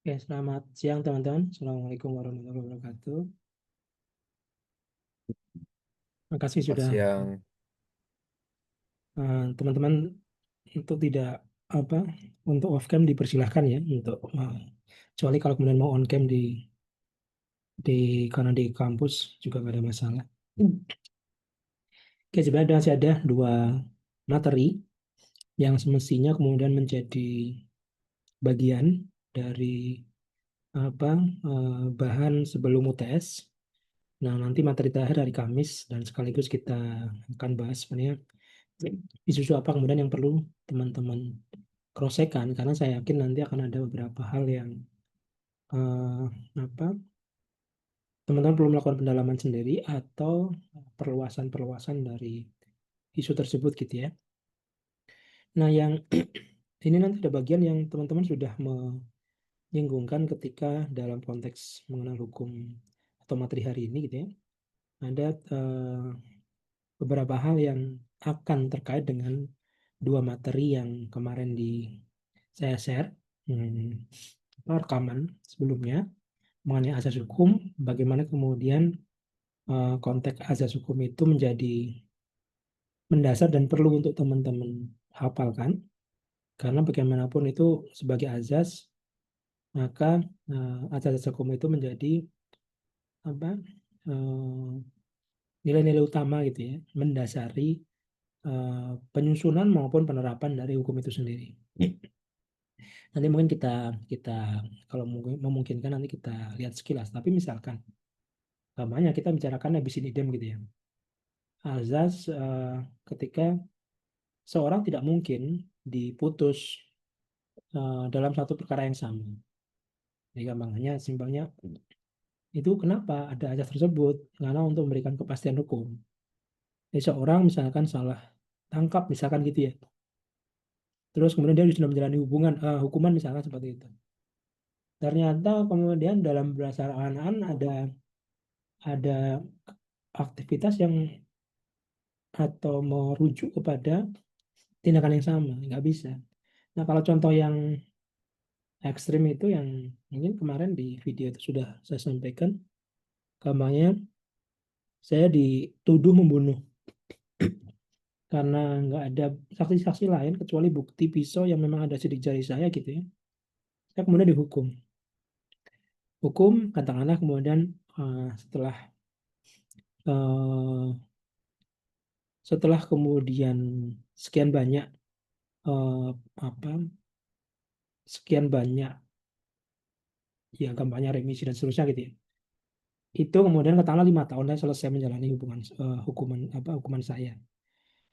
Oke, selamat siang teman-teman. Assalamualaikum warahmatullahi wabarakatuh. Terima kasih Selamat sudah siang. teman-teman untuk tidak apa untuk off cam dipersilahkan ya untuk kecuali kalau kemudian mau on cam di karena di kampus juga nggak ada masalah. Oke, sebenarnya masih ada dua materi yang semestinya kemudian menjadi bagian dari apa bahan sebelum UTS. Nah, nanti materi terakhir hari Kamis dan sekaligus kita akan bahas sebenarnya isu-isu apa kemudian yang perlu teman-teman cross-check-kan karena saya yakin nanti akan ada beberapa hal yang eh, apa teman-teman perlu melakukan pendalaman sendiri atau perluasan-perluasan dari isu tersebut gitu ya. Nah, yang ini nanti ada bagian yang teman-teman sudah menyinggungkan ketika dalam konteks mengenal hukum atau materi hari ini gitu ya. Ada beberapa hal yang akan terkait dengan dua materi yang kemarin saya share rekaman sebelumnya mengenai asas hukum, bagaimana kemudian konteks asas hukum itu menjadi mendasar dan perlu untuk teman-teman hafalkan, karena bagaimanapun itu sebagai azas, maka asas hukum itu menjadi apa nilai-nilai utama gitu ya, mendasari penyusunan maupun penerapan dari hukum itu sendiri. Nanti mungkin kita kita kalau memungkinkan nanti kita lihat sekilas. Tapi misalkan namanya kita bicarakan habis ini idem gitu ya. Azas ketika seorang tidak mungkin diputus dalam satu perkara yang sama. Jadi gampangnya, simpelnya itu kenapa ada azas tersebut? Karena untuk memberikan kepastian hukum. Jadi seorang misalkan salah tangkap misalkan gitu ya. Terus kemudian dia sudah menjalani hukuman misalkan seperti itu. Ternyata kemudian dalam pelaksanaan ada aktivitas yang atau merujuk kepada tindakan yang sama, nggak bisa. Nah, kalau contoh yang ekstrim itu yang mungkin kemarin di video itu sudah saya sampaikan, kampanye saya dituduh membunuh karena nggak ada saksi-saksi lain kecuali bukti pisau yang memang ada sidik jari saya gitu ya. Saya kemudian dihukum. Hukum, katakanlah kemudian setelah eh, setelah kemudian sekian banyak eh, apa sekian banyak ya kampanye remisi dan seterusnya gitu ya. Itu kemudian katakanlah 5 tahun saya selesai menjalani hukuman saya.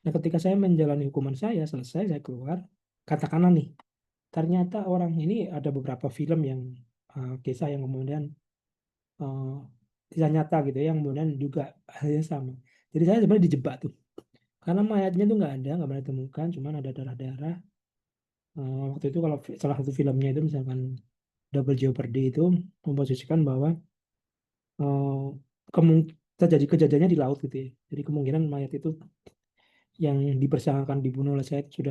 Nah, ketika saya menjalani hukuman saya selesai, saya keluar, katakanlah nih, ternyata orang ini ada beberapa film yang kisah yang kemudian uh, kisah nyata gitu ya, yang kemudian juga halnya sama. Jadi saya sebenarnya dijebak tuh, karena mayatnya tuh nggak pernah ditemukan, cuman ada darah-darah. Waktu itu kalau salah satu filmnya itu misalkan Double Jeopardy itu memposisikan bahwa terjadi kejadiannya di laut gitu ya. Jadi kemungkinan mayat itu yang dipersangkakan dibunuh oleh saya itu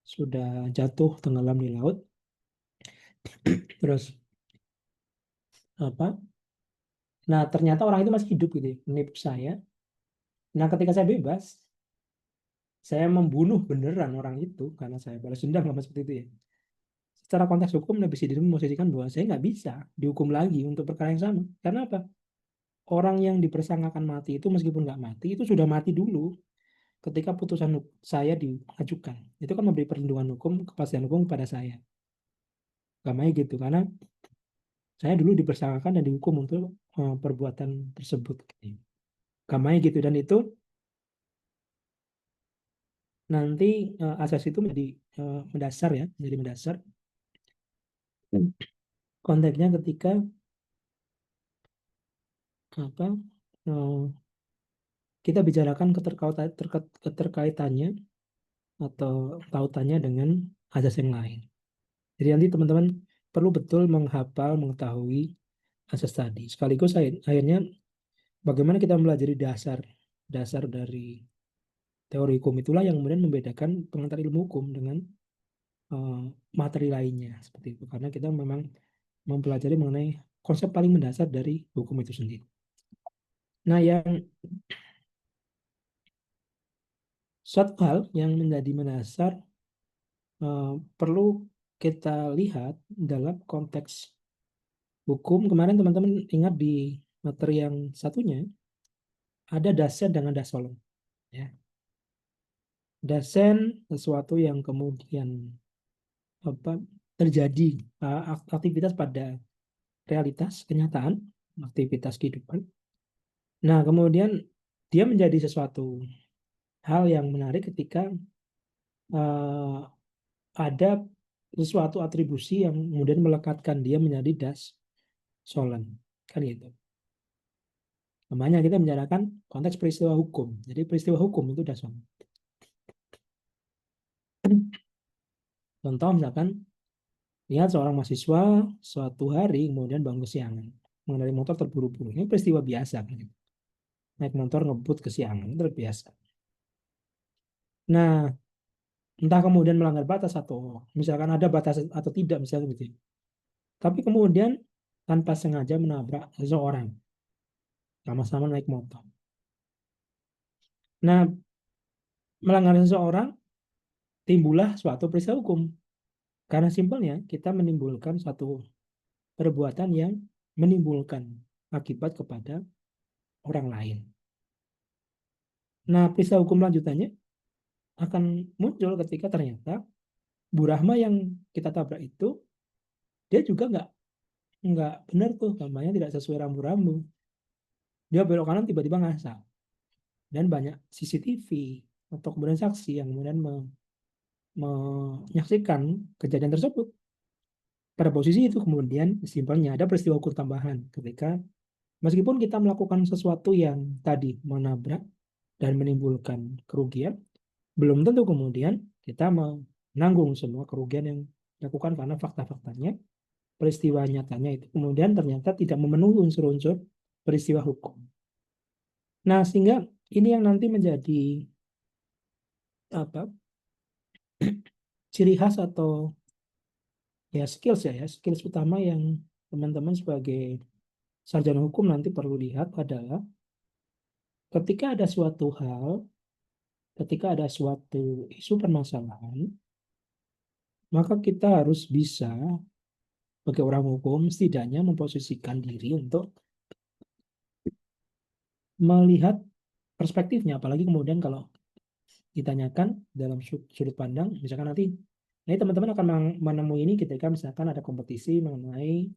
sudah jatuh tenggelam di laut. Terus apa? Nah, ternyata orang itu masih hidup gitu ya, menipu saya. Nah, ketika saya bebas, saya membunuh beneran orang itu karena saya balas dendam sama seperti itu ya. Secara konteks hukum, Nabi Sidir memposisikan bahwa saya nggak bisa dihukum lagi untuk perkara yang sama. Karena apa? Orang yang dipersangkakan mati itu meskipun nggak mati, itu sudah mati dulu ketika putusan saya diajukan. Itu kan memberi perlindungan hukum, kepastian hukum kepada saya. Gamanya gitu, karena saya dulu dipersangkakan dan dihukum untuk perbuatan tersebut. Gamanya gitu, dan itu nanti asas itu menjadi mendasar ya, menjadi mendasar konteksnya ketika apa kita bicarakan keterkaitannya atau tautannya dengan asas yang lain. Jadi nanti teman-teman perlu betul menghafal, mengetahui asas tadi. Sekaligus akhirnya bagaimana kita mempelajari dasar dari teori hukum itulah yang kemudian membedakan pengantar ilmu hukum dengan eh, materi lainnya seperti itu. Karena kita memang mempelajari mengenai konsep paling mendasar dari hukum itu sendiri. Nah, suatu hal yang menjadi mendasar perlu kita lihat dalam konteks hukum. Kemarin teman-teman ingat di materi yang satunya ada dasen dengan dasolong. Ya. Dasen sesuatu yang kemudian apa terjadi aktivitas pada realitas kenyataan, aktivitas kehidupan. Nah, kemudian dia menjadi sesuatu hal yang menarik ketika uh, ada sesuatu atribusi yang kemudian melekatkan dia menjadi das solen, kan gitu. Namanya kita bicarakan konteks peristiwa hukum. Jadi peristiwa hukum itu das solen. Contoh misalkan lihat seorang mahasiswa suatu hari kemudian bangun kesiangan, mengendarai motor terburu-buru. Ini peristiwa biasa, kan gitu. Naik motor ngebut kesiangan itu biasa. Nah, entah kemudian melanggar batas atau misalkan ada batas atau tidak misalnya gitu. Tapi kemudian tanpa sengaja menabrak seseorang sama-sama naik motor. Nah, melanggar seseorang timbullah suatu peristiwa hukum. Karena simpelnya kita menimbulkan suatu perbuatan yang menimbulkan akibat kepada orang lain. Nah, peristiwa hukum lanjutannya akan muncul ketika ternyata Bu Rahma yang kita tabrak itu dia juga nggak benar tuh, gambarnya tidak sesuai rambu-rambu. Dia belok kanan tiba-tiba ngasal. Dan banyak CCTV atau kemudian saksi yang kemudian menyaksikan kejadian tersebut. Pada posisi itu kemudian simpelnya ada peristiwa hukum tambahan ketika meskipun kita melakukan sesuatu yang tadi menabrak dan menimbulkan kerugian, belum tentu kemudian kita menanggung semua kerugian yang dilakukan karena fakta-faktanya, peristiwa nyatanya itu kemudian ternyata tidak memenuhi unsur-unsur peristiwa hukum. Nah, sehingga ini yang nanti menjadi apa ciri khas atau ya skills utama yang teman-teman sebagai sarjana hukum nanti perlu lihat adalah ketika ada suatu hal, ketika ada suatu isu permasalahan, maka kita harus bisa sebagai orang hukum setidaknya memposisikan diri untuk melihat perspektifnya, apalagi kemudian kalau ditanyakan dalam sudut pandang, misalkan nanti ini teman-teman akan menemui ini ketika misalkan ada kompetisi mengenai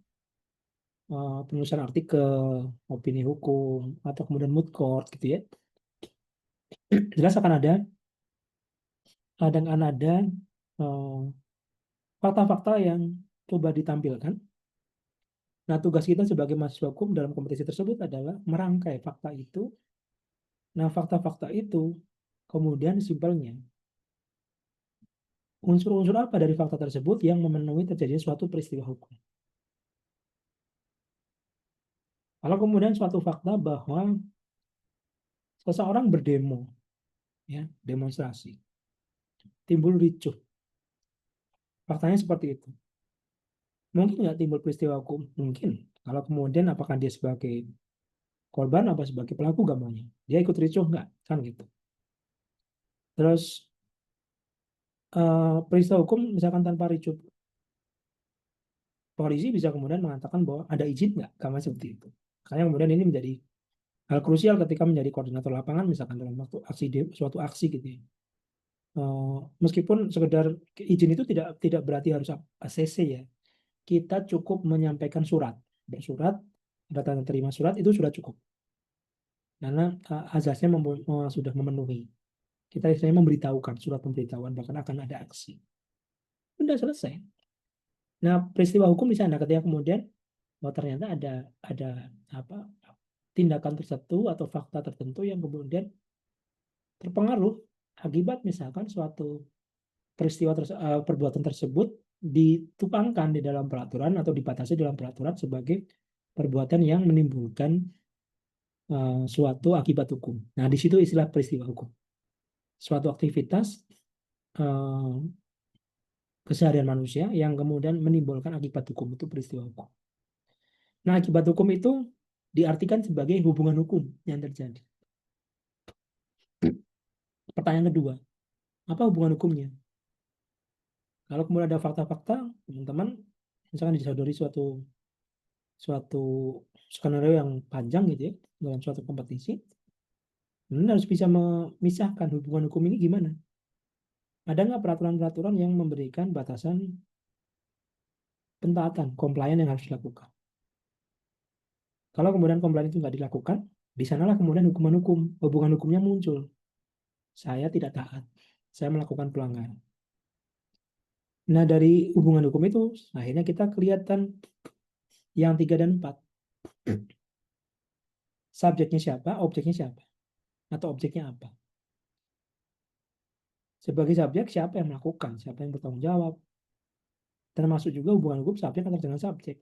penulisan artikel, opini hukum, atau kemudian moot court gitu ya. Jelas akan ada eh, fakta-fakta yang coba ditampilkan. Nah, tugas kita sebagai mahasiswa hukum dalam kompetisi tersebut adalah merangkai fakta itu. Nah, fakta-fakta itu kemudian simpelnya unsur-unsur apa dari fakta tersebut yang memenuhi terjadinya suatu peristiwa hukum. Kalau kemudian suatu fakta bahwa seseorang berdemo, ya, demonstrasi, timbul ricuh. Faktanya seperti itu. Mungkin nggak timbul peristiwa hukum? Mungkin. Kalau kemudian apakah dia sebagai korban apa sebagai pelaku gamanya? Dia ikut ricuh nggak? Kan gitu. Terus peristiwa hukum misalkan tanpa ricuh, polisi bisa kemudian mengatakan bahwa ada izin nggak? Gamanya seperti itu. Karena kemudian ini menjadi hal krusial ketika menjadi koordinator lapangan misalkan dalam waktu suatu aksi gitu ya. Meskipun sekedar izin itu tidak berarti harus ACC ya. Kita cukup menyampaikan surat. Bersurat, ada tanda terima surat itu sudah cukup. Karena azasnya sudah memenuhi. Kita istilahnya memberitahukan surat pemberitahuan bahkan akan ada aksi. Sudah selesai. Nah, peristiwa hukum di sana ketika kemudian ternyata ada apa tindakan tertentu atau fakta tertentu yang kemudian terpengaruh akibat misalkan suatu perbuatan tersebut ditupangkan di dalam peraturan atau dibatasi dalam peraturan sebagai perbuatan yang menimbulkan suatu akibat hukum. Nah, di situ istilah peristiwa hukum. Suatu aktivitas keseharian manusia yang kemudian menimbulkan akibat hukum itu peristiwa hukum. Nah, akibat hukum itu diartikan sebagai hubungan hukum yang terjadi. Pertanyaan kedua, apa hubungan hukumnya? Kalau kemudian ada fakta-fakta, teman-teman, misalkan disodori suatu suatu skenario yang panjang gitu ya, dalam suatu kompetisi, teman harus bisa memisahkan hubungan hukum ini gimana. Ada nggak peraturan-peraturan yang memberikan batasan pentaatan, compliance yang harus dilakukan? Kalau kemudian compliance itu nggak dilakukan, di sanalah kemudian hubungan hukumnya muncul. Saya tidak taat, saya melakukan pelanggaran. Nah, dari hubungan hukum itu, akhirnya kita kelihatan yang 3 dan 4. Subjeknya siapa, objeknya siapa, atau objeknya apa. Sebagai subjek, siapa yang melakukan, siapa yang bertanggung jawab. Termasuk juga hubungan hukum subjek antar dengan subjek.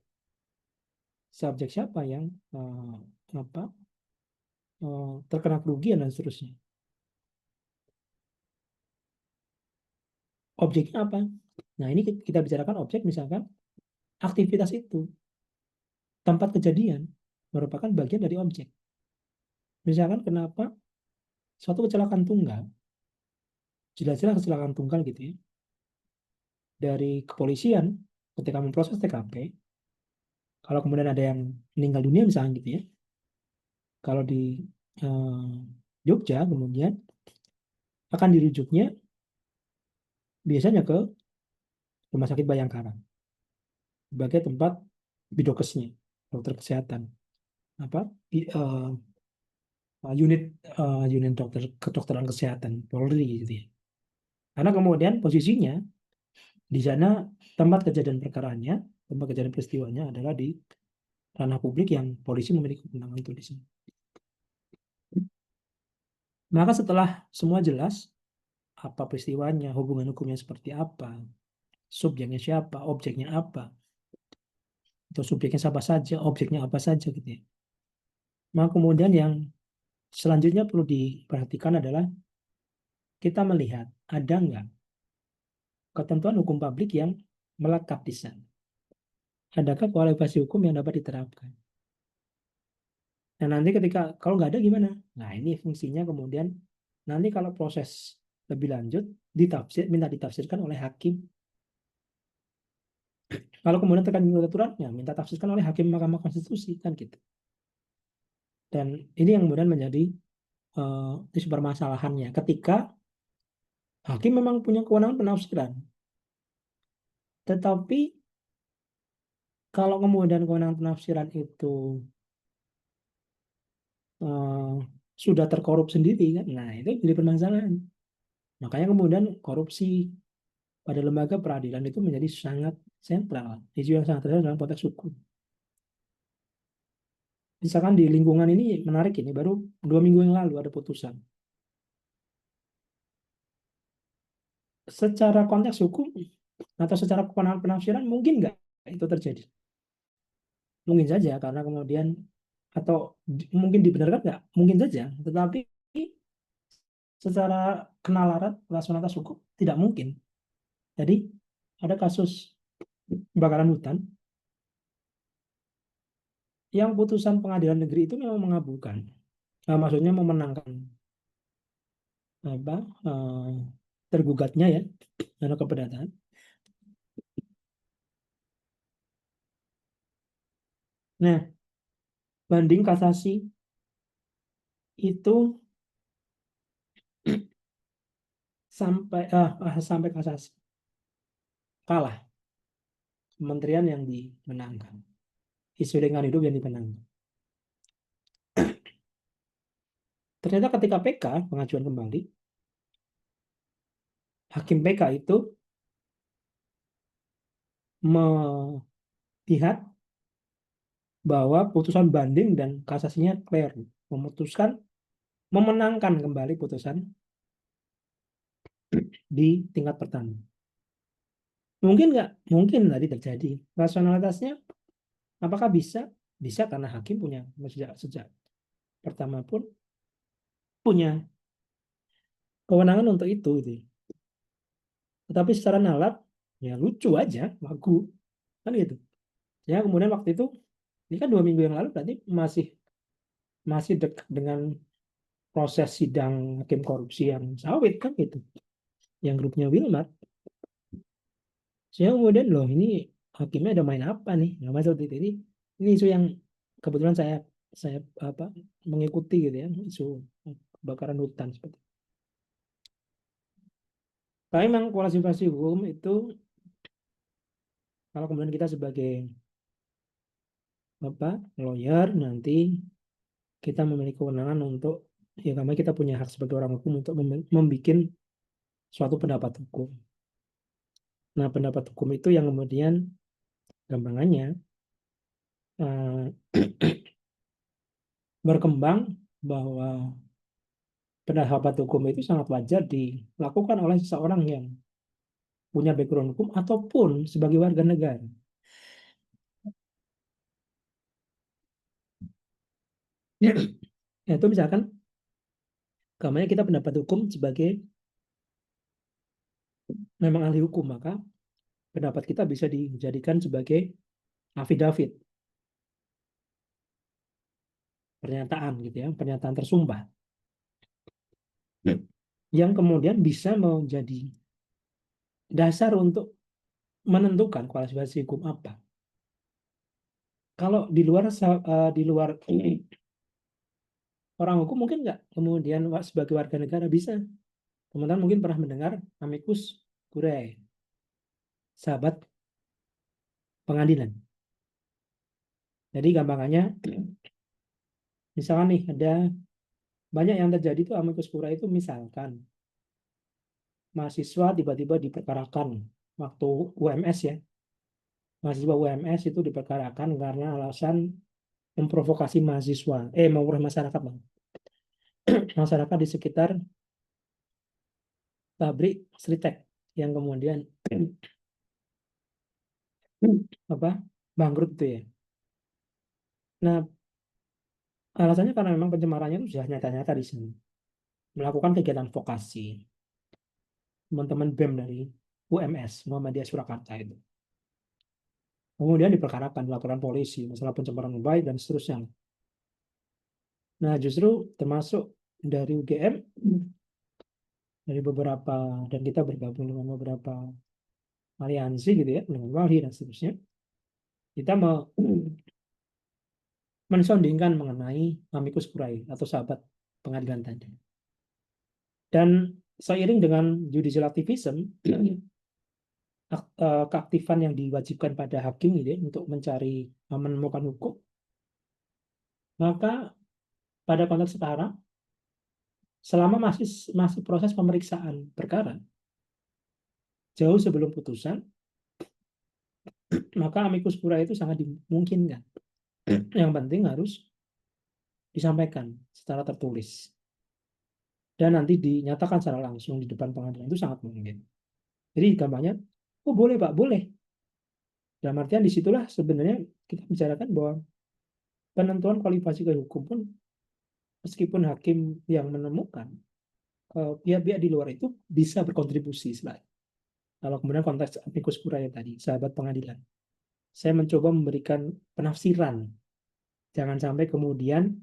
Subjek siapa yang terkena kerugian dan seterusnya. Objeknya apa? Nah, ini kita bicarakan objek, misalkan aktivitas itu, tempat kejadian, merupakan bagian dari objek. Misalkan kenapa suatu kecelakaan tunggal, jelas-jelas kecelakaan tunggal gitu ya, dari kepolisian ketika memproses TKP, kalau kemudian ada yang meninggal dunia misalnya gitu ya, kalau di Jogja kemudian akan dirujuknya biasanya ke Rumah Sakit Bayangkara sebagai tempat bidokesnya, dokter kesehatan, apa unit unit kedokteran kesehatan Polri gitu ya. Karena kemudian posisinya di sana tempat kejadian perkaranya, tempat kejadian peristiwanya adalah di ranah publik yang polisi memiliki kewenangan itu di sini. Maka setelah semua jelas apa peristiwanya, hubungan hukumnya seperti apa, subjeknya siapa, objeknya apa, atau subjeknya siapa saja, objeknya apa saja gitu ya. Maka kemudian yang selanjutnya perlu diperhatikan adalah kita melihat ada nggak ketentuan hukum publik yang melekat di sana. Adakah kualifikasi hukum yang dapat diterapkan? Nah, nanti ketika kalau nggak ada gimana? Nah, ini fungsinya kemudian nanti kalau proses lebih lanjut minta ditafsirkan oleh hakim. Kalau kemudian terkait aturannya minta tafsirkan oleh hakim Mahkamah Konstitusi kan gitu. Dan ini yang kemudian menjadi isu permasalahannya ketika hakim memang punya kewenangan penafsiran. Tetapi kalau kemudian kewenangan penafsiran itu uh, sudah terkorup sendiri kan, nah itu jadi permasalahan. Makanya kemudian korupsi pada lembaga peradilan itu menjadi sangat sentral, isu yang sangat sentral dalam konteks hukum. Misalkan di lingkungan ini menarik ini, baru 2 minggu yang lalu ada putusan. Secara konteks hukum atau secara kewenangan penafsiran mungkin nggak itu terjadi. Mungkin saja karena kemudian atau mungkin dibenarkan nggak? Mungkin saja. Tetapi secara kenalaran rasionalitas hukum tidak mungkin. Jadi ada kasus kebakaran hutan yang putusan pengadilan negeri itu memang mengabulkan, maksudnya memenangkan apa tergugatnya ya, karena keberatan. Nah, banding kasasi itu sampai kasasi kalah, kementerian yang dimenangkan, isu lingkungan hidup yang dimenangkan. Ternyata ketika PK pengajuan kembali, hakim PK itu melihat bahwa putusan banding dan kasasinya clear, memutuskan memenangkan kembali putusan di tingkat pertama. Mungkin nggak? Mungkin tadi terjadi. Rasionalitasnya apakah bisa? Bisa karena hakim punya sejak pertama pun punya kewenangan untuk itu. Gitu. Tetapi secara nalar ya lucu aja, lagu kan gitu. Ya kemudian waktu itu Ini kan 2 minggu yang lalu berarti masih dekat dengan proses sidang hakim korupsi yang sawit kan gitu, yang grupnya Wilmar. Saya kemudian loh ini hakimnya ada main apa nih? Nggak masuk itu. Jadi ini isu yang kebetulan saya apa mengikuti gitu ya, isu kebakaran hutan seperti itu. Tapi memang kualifikasi hukum itu kalau kemudian kita sebagai apa lawyer nanti kita memiliki kewenangan untuk ya kami kita punya hak sebagai orang hukum untuk membuat suatu pendapat hukum. Nah, pendapat hukum itu yang kemudian gampangannya eh, berkembang bahwa pendapat hukum itu sangat wajar dilakukan oleh seseorang yang punya background hukum ataupun sebagai warga negara. Itu misalkan gampangannya kita pendapat hukum sebagai memang ahli hukum, maka pendapat kita bisa dijadikan sebagai affidavit, pernyataan gitu ya, pernyataan tersumpah yang kemudian bisa menjadi dasar untuk menentukan kualifikasi hukum apa. Kalau di luar orang hukum mungkin nggak, kemudian sebagai warga negara bisa. Teman-teman mungkin pernah mendengar amicus curiae, sahabat pengadilan. Jadi gampangannya, misalkan nih ada banyak yang terjadi itu amicus curiae itu misalkan mahasiswa tiba-tiba diperkarakan waktu UMS ya. Mahasiswa UMS itu diperkarakan karena alasan memprovokasi mahasiswa, masyarakat, Bang. Masyarakat di sekitar pabrik Sritek yang kemudian apa bangkrut itu ya. Nah, alasannya karena memang pencemarannya itu sudah nyata-nyata di sini. Melakukan kegiatan vokasi. Teman-teman BEM dari UMS, Muhammadiyah Surakarta itu. Kemudian diperkarakan, laporan polisi, masalah pencemaran nama baik, dan seterusnya. Nah, justru termasuk dari UGM, dari beberapa, dan kita bergabung dengan beberapa aliansi gitu ya, dengan Walhi dan seterusnya, kita mensondingkan mengenai amicus curiae atau sahabat pengadilan tadi. Dan seiring dengan judicial activism, keaktifan yang diwajibkan pada hakim gitu ya, untuk menemukan hukum, maka pada konteks sekarang, selama masih proses pemeriksaan perkara, jauh sebelum putusan, maka amicus curiae itu sangat dimungkinkan. Yang penting harus disampaikan secara tertulis dan nanti dinyatakan secara langsung di depan pengadilan, itu sangat mungkin. Jadi gampangnya, oh boleh Pak, boleh. Dalam artian disitulah sebenarnya kita bicarakan bahwa penentuan kualifikasi hukum pun, meskipun hakim yang menemukan, pihak-pihak di luar itu bisa berkontribusi selain. Kalau kemudian konteks amicus curiae tadi, sahabat pengadilan, saya mencoba memberikan penafsiran. Jangan sampai kemudian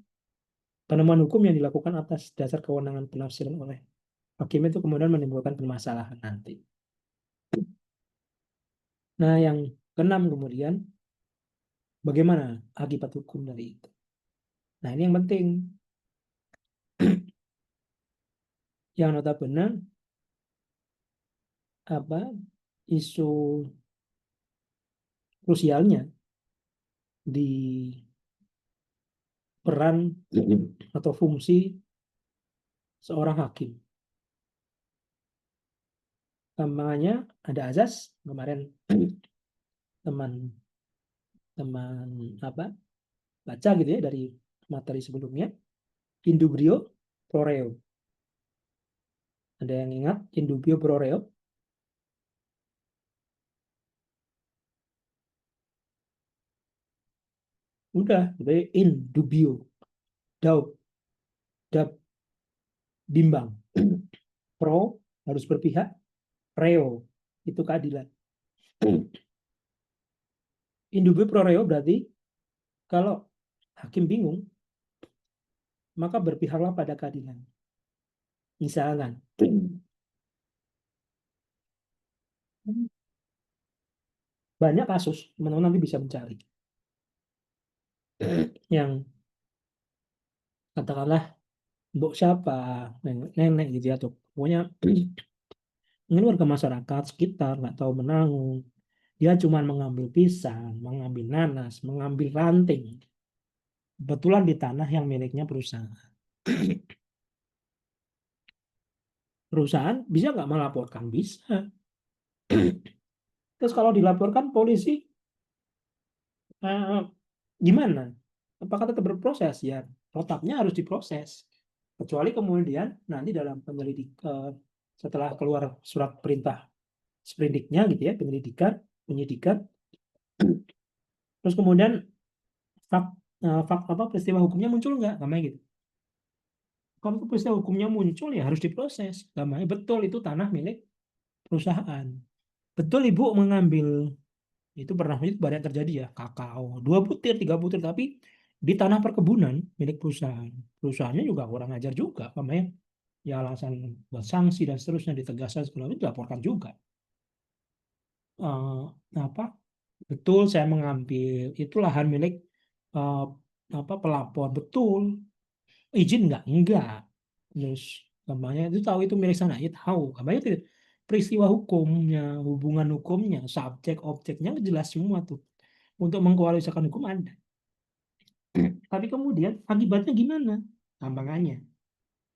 penemuan hukum yang dilakukan atas dasar kewenangan penafsiran oleh hakim itu kemudian menimbulkan permasalahan nanti. Nah, yang keenam kemudian, bagaimana akibat hukum dari itu? Nah, ini yang penting. Yang notabene apa isu krusialnya di peran atau fungsi seorang hakim. Gampangannya ada azas kemarin teman-teman apa baca gitu ya dari materi sebelumnya, in dubio pro reo. Ada yang ingat in dubio pro reo? Udah, jadi in dubio, doubt, doubt, bimbang. Pro harus berpihak, reo itu keadilan. In dubio pro reo berarti Kalau hakim bingung, maka berpihaklah pada keadilan. Misalkan, banyak kasus, teman-teman nanti bisa mencari, yang katakanlah mbok siapa, nenek gitu ya, atau pokoknya ini warga masyarakat sekitar nggak tahu menanggung. Dia cuma mengambil pisang, mengambil nanas, mengambil ranting. Kebetulan di tanah yang miliknya perusahaan. Perusahaan bisa nggak melaporkan? Bisa. Terus kalau dilaporkan polisi, eh, gimana? Apakah tetap berproses? Ya, protapnya harus diproses. Kecuali kemudian nanti dalam setelah keluar surat perintah sprindiknya gitu ya, penyidikan, terus kemudian fak, apa peristiwa hukumnya muncul nggak? Namanya gitu. Kalau peristiwa hukumnya muncul ya harus diproses. Namanya betul itu tanah milik perusahaan. Betul ibu mengambil, itu pernah itu banyak terjadi ya, kakao 2 butir 3 butir, tapi di tanah perkebunan milik perusahaan. Perusahaannya juga kurang ajar juga, namanya ya alasan buat sanksi dan seterusnya ditegaskan segala itu dilaporkan juga. Eh, apa betul saya mengambil itu lahan milik eh, apa pelapor, betul izin enggak, terus namanya itu tahu itu milik sana ya tahu, namanya itu peristiwa hukumnya, hubungan hukumnya, subjek objeknya jelas semua tuh, untuk mengkualifikasikan hukum ada. Tapi kemudian akibatnya gimana, tambangannya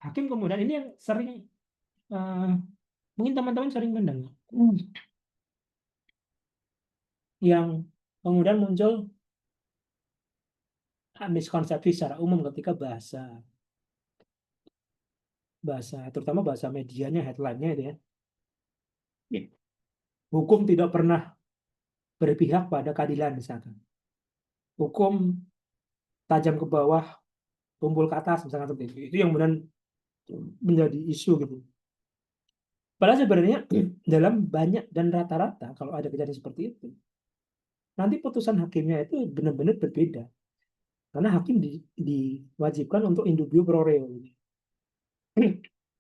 hakim kemudian ini yang sering eh, mungkin teman-teman sering mendengar, yang kemudian muncul miskonsepsi secara umum ketika bahasa bahasa terutama bahasa medianya, headline-nya itu ya, hukum tidak pernah berpihak pada keadilan misalkan, hukum tajam ke bawah, tumpul ke atas misalkan seperti itu yang kemudian menjadi isu gitu. Padahal sebenarnya dalam banyak dan rata-rata kalau ada kejadian seperti itu, nanti putusan hakimnya itu benar-benar berbeda karena hakim diwajibkan untuk in dubio pro reo.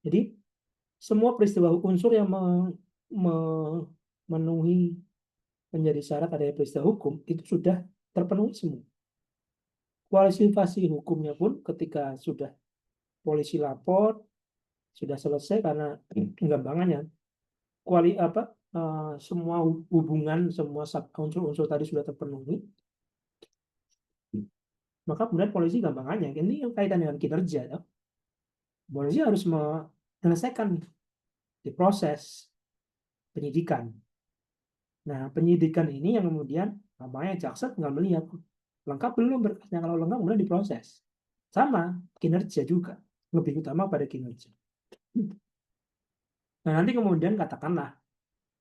Jadi semua peristiwa unsur yang memenuhi menjadi syarat adanya peristiwa hukum itu sudah terpenuhi semua. Kualifikasi hukumnya pun ketika sudah polisi lapor sudah selesai karena gampangannya semua hubungan, semua unsur-unsur tadi sudah terpenuhi, maka kemudian polisi gampangannya ini yang kaitan dengan kinerja ya. Polisi harus menyelesaikan di proses penyidikan. Nah, penyidikan ini yang kemudian namanya jaksa tinggal melihat lengkap belum berkasnya, kalau lengkap kemudian diproses. Sama kinerja juga, lebih utama pada kinerja. Nah, nanti kemudian katakanlah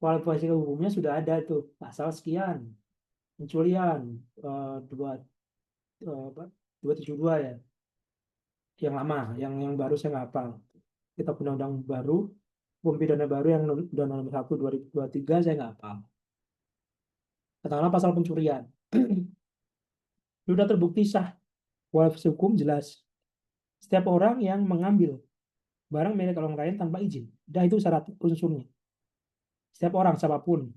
kualifikasi hukumnya sudah ada itu pasal sekian, pencurian, dua 272 ya, yang lama, yang baru saya nggak hafal. Kita undang-undang baru, hukum pidana baru yang undang-undang nomor 1 2023 saya nggak hafal. Katakanlah pasal pencurian, sudah terbukti sah, kualifikasi hukum jelas. Setiap orang yang mengambil barang milik orang lain tanpa izin, dah itu syarat unsurnya. Setiap orang siapapun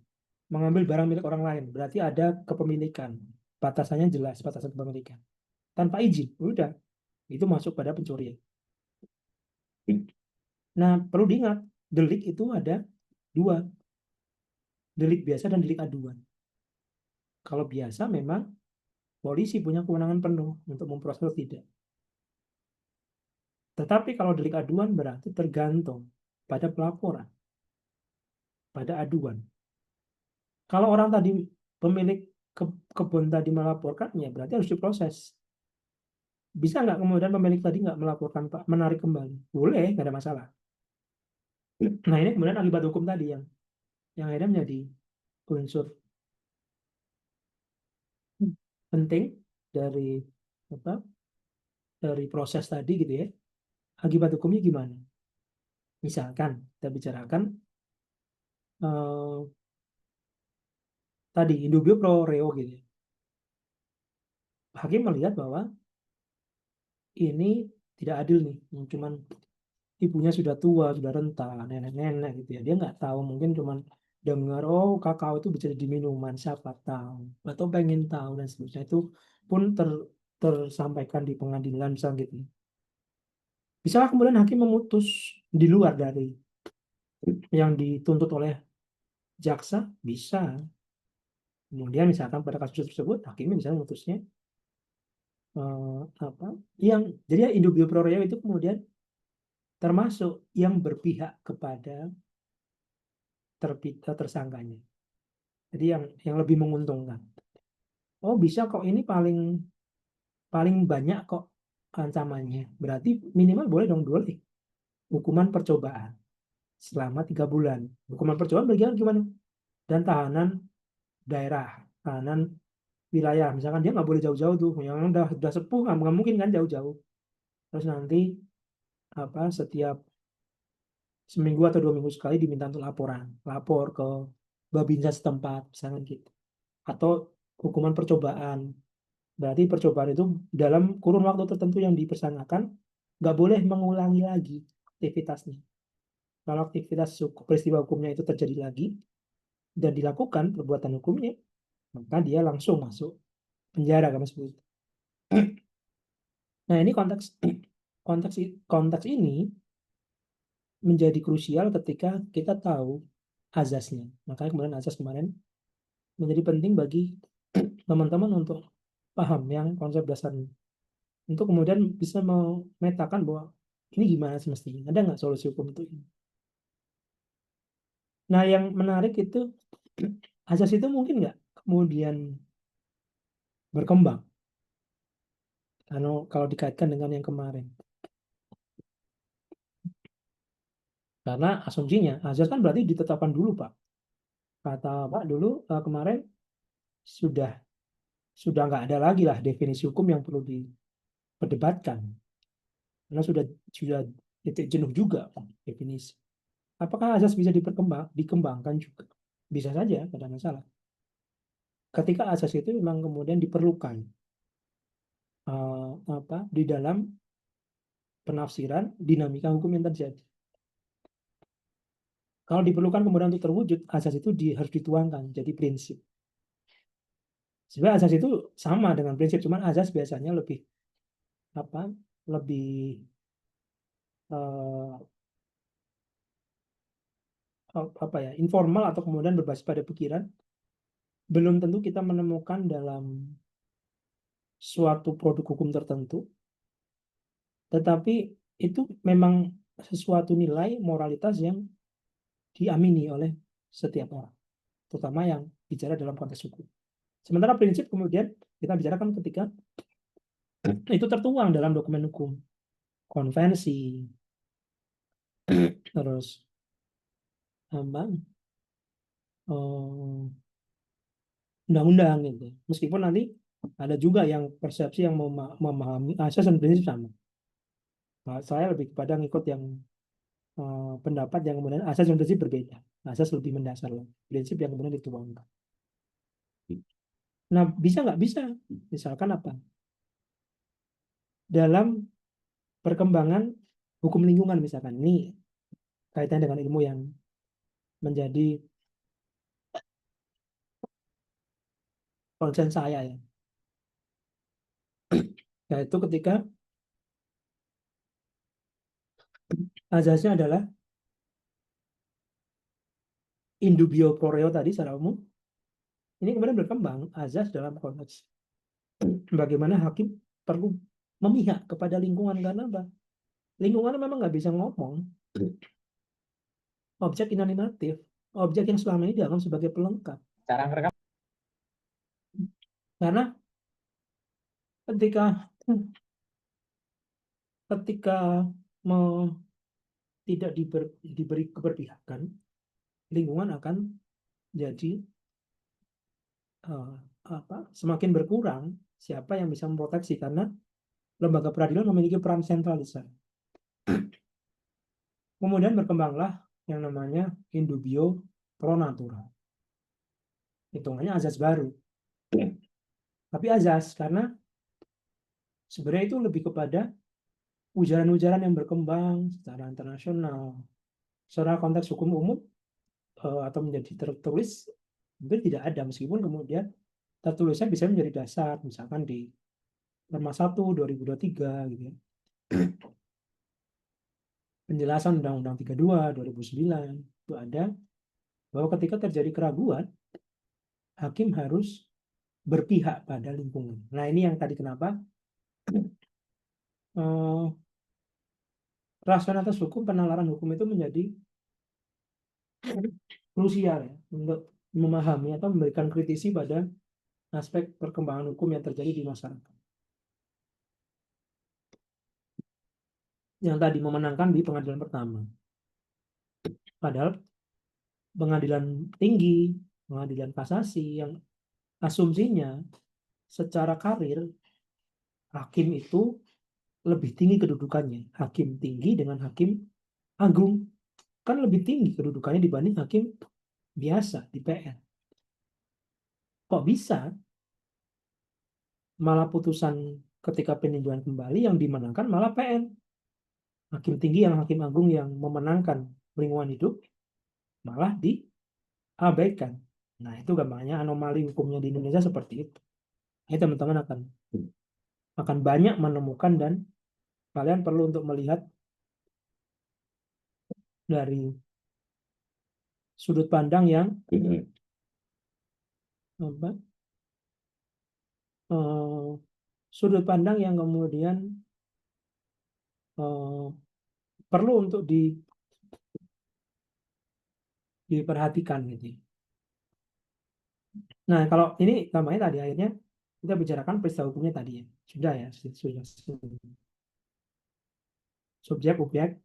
mengambil barang milik orang lain, berarti ada kepemilikan. Batasannya jelas, batasan kepemilikan. Tanpa izin, udah, itu masuk pada pencurian. Nah, perlu diingat, delik itu ada dua, delik biasa dan delik aduan. Kalau biasa memang polisi punya kewenangan penuh untuk memproses tidak. Tetapi kalau delik aduan berarti tergantung pada pelaporan, pada aduan. Kalau orang tadi pemilik kebun tadi melaporkannya, berarti harus diproses. Bisa nggak kemudian pemilik tadi nggak melaporkan Pak, menarik kembali? Boleh, nggak ada masalah. Nah ini kemudian akibat hukum tadi yang akhirnya menjadi unsur penting dari apa dari proses tadi gitu ya. Akibat hukumnya gimana? Misalkan kita bicarakan eh, tadi in dubio pro reo gitu ya. hakim melihat bahwa ini tidak adil nih, cuman ibunya sudah tua, sudah renta, nenek-nenek gitu ya. Dia nggak tahu, mungkin cuman dengar, oh kakao itu bisa jadi minuman, siapa tahu, atau pengen tahu dan seterusnya. Itu pun tersampaikan di pengadilan misalnya gitu. Bisa kemudian hakim memutus di luar dari yang dituntut oleh jaksa, bisa. Kemudian misalkan pada kasus tersebut hakimnya bisa memutusnya apa yang jadi indubio pro reo itu kemudian termasuk yang berpihak kepada tersangkanya. Jadi yang lebih menguntungkan. Oh bisa kok, ini paling paling banyak kok ancamannya. Berarti minimal boleh dong, boleh hukuman percobaan selama 3 bulan. Hukuman percobaan bagaimana gimana? Dan tahanan daerah, tahanan wilayah. Misalkan dia nggak boleh jauh-jauh tuh, yang udah sepuh nggak mungkin kan jauh-jauh. Terus nanti apa setiap seminggu atau 2 minggu sekali diminta untuk lapor ke babinsa setempat, misalnya gitu. Atau hukuman percobaan. Berarti percobaan itu dalam kurun waktu tertentu yang dipersangkakan nggak boleh mengulangi lagi aktivitasnya. Kalau aktivitas peristiwa hukumnya itu terjadi lagi dan dilakukan perbuatan hukumnya, maka dia langsung masuk penjara kami sebut. Nah ini konteks konteks ini menjadi krusial ketika kita tahu azasnya. Makanya kemudian azas kemarin menjadi penting bagi teman-teman untuk paham yang konsep dasarnya. Untuk kemudian bisa memetakan bahwa ini gimana semestinya, ada nggak solusi hukum untuk ini. Nah yang menarik itu azas itu mungkin nggak kemudian berkembang kalau dikaitkan dengan yang kemarin. Karena asumsinya azas kan berarti ditetapkan dulu Pak. Kata Pak dulu kemarin sudah nggak ada lagi lah definisi hukum yang perlu diperdebatkan. Karena sudah titik jenuh juga Pak, definisi. Apakah azas bisa dikembangkan juga? Bisa saja, tidak ada masalah. Ketika azas itu memang kemudian diperlukan di dalam penafsiran dinamika hukum yang terjadi. Kalau diperlukan kemudian untuk terwujud, azas itu harus dituangkan jadi prinsip. Sebenarnya azas itu sama dengan prinsip, cuman azas biasanya lebih lebih uh, informal atau kemudian berbasis pada pikiran. Belum tentu kita menemukan dalam suatu produk hukum tertentu, tetapi itu memang sesuatu nilai moralitas yang diamini oleh setiap orang, terutama yang bicara dalam konteks hukum. Sementara prinsip kemudian kita bicarakan ketika itu tertuang dalam dokumen hukum, konvensi, terus undang-undang gitu. Meskipun nanti ada juga yang persepsi yang memahami asas dan prinsip sama. Nah, saya lebih kepada ngikut yang pendapat yang kemudian asas dan prinsip berbeda. Asas lebih mendasar lah, prinsip yang kemudian dituangkan. Nah, bisa nggak bisa? Misalkan apa? Dalam perkembangan hukum lingkungan misalkan, ini kaitan dengan ilmu yang menjadi konsen saya ya. Yaitu ketika azasnya adalah indubio pro reo tadi secara umum, ini kemudian berkembang azas dalam konteks bagaimana hakim perlu memihak kepada lingkungan. Karena apa? Lingkungan memang nggak bisa ngomong, objek inanimatif, objek yang selama ini dianggap sebagai pelengkap. Cara ngerekam. Karena ketika tidak diberi keberpihakan, lingkungan akan jadi semakin berkurang siapa yang bisa memproteksi, karena lembaga peradilan memiliki peran sentral di sana. Kemudian berkembanglah yang namanya indubio pro natura. Hitungannya azas baru. Tapi azas karena Sebenarnya itu lebih kepada ujaran-ujaran yang berkembang secara internasional. Secara konteks hukum umum atau menjadi tertulis mungkin tidak ada, meskipun kemudian tertulisnya bisa menjadi dasar, misalkan di Perma 1 2023 gitu ya. Penjelasan Undang-Undang 32 2009 itu ada bahwa ketika terjadi keraguan, hakim harus berpihak pada lingkungan. Nah, ini yang tadi kenapa rasionalitas hukum, penalaran hukum itu menjadi krusial ya, untuk memahami atau memberikan kritisi pada aspek perkembangan hukum yang terjadi di masyarakat. Yang tadi memenangkan di pengadilan pertama. Padahal pengadilan tinggi, pengadilan kasasi yang asumsinya secara karir hakim itu lebih tinggi kedudukannya. Hakim tinggi dengan hakim agung kan lebih tinggi kedudukannya dibanding hakim biasa di PN. Kok bisa malah putusan ketika peninjauan kembali yang dimenangkan malah PN? Hakim tinggi yang hakim agung yang memenangkan lingkungan hidup malah diabaikan. Nah, itu gampangnya anomali hukumnya di Indonesia seperti itu. Ini teman-teman akan banyak menemukan, dan kalian perlu untuk melihat dari sudut pandang yang apa, sudut pandang yang kemudian perlu untuk diperhatikan gitu. Nah, kalau ini gampangnya tadi akhirnya kita bicarakan peristiwa hukumnya tadi ya. Sudah ya, sudah. Subjek, objek,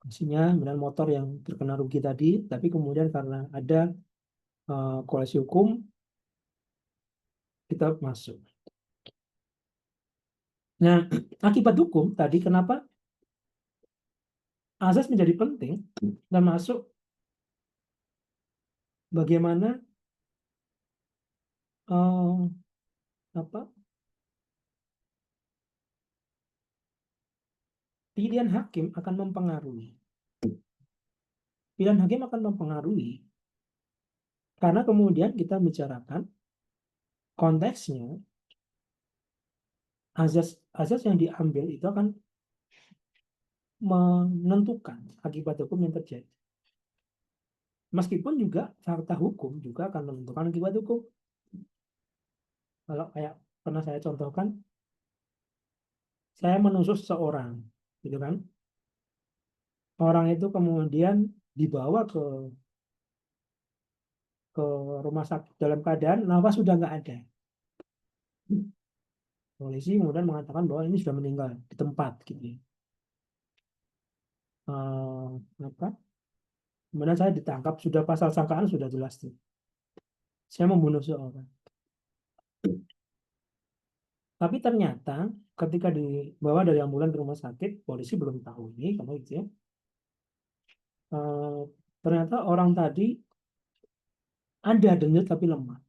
fungsinya, kemudian motor yang terkena rugi tadi, tapi kemudian karena ada koalisi hukum, kita masuk. Nah, akibat hukum tadi kenapa azas menjadi penting, dan masuk bagaimana apa pilihan hakim akan mempengaruhi. Pilihan hakim akan mempengaruhi karena kemudian kita bicarakan konteksnya, azas yang diambil itu akan menentukan akibat hukum yang terjadi. Meskipun juga fakta hukum juga akan menentukan akibat hukum. Kalau kayak pernah saya contohkan, saya menusuk seseorang, gitu kan? Orang itu kemudian dibawa ke rumah sakit dalam keadaan nafas sudah nggak ada. Polisi kemudian mengatakan bahwa ini sudah meninggal di tempat, gitu. Apa? Kemudian saya ditangkap, sudah pasal sangkaan sudah jelas tuh. Saya membunuh seorang. Tapi ternyata ketika dibawa dari ambulan ke rumah sakit, polisi belum tahu ini, karena gitu ya. Ternyata orang tadi ada denyut tapi lemah.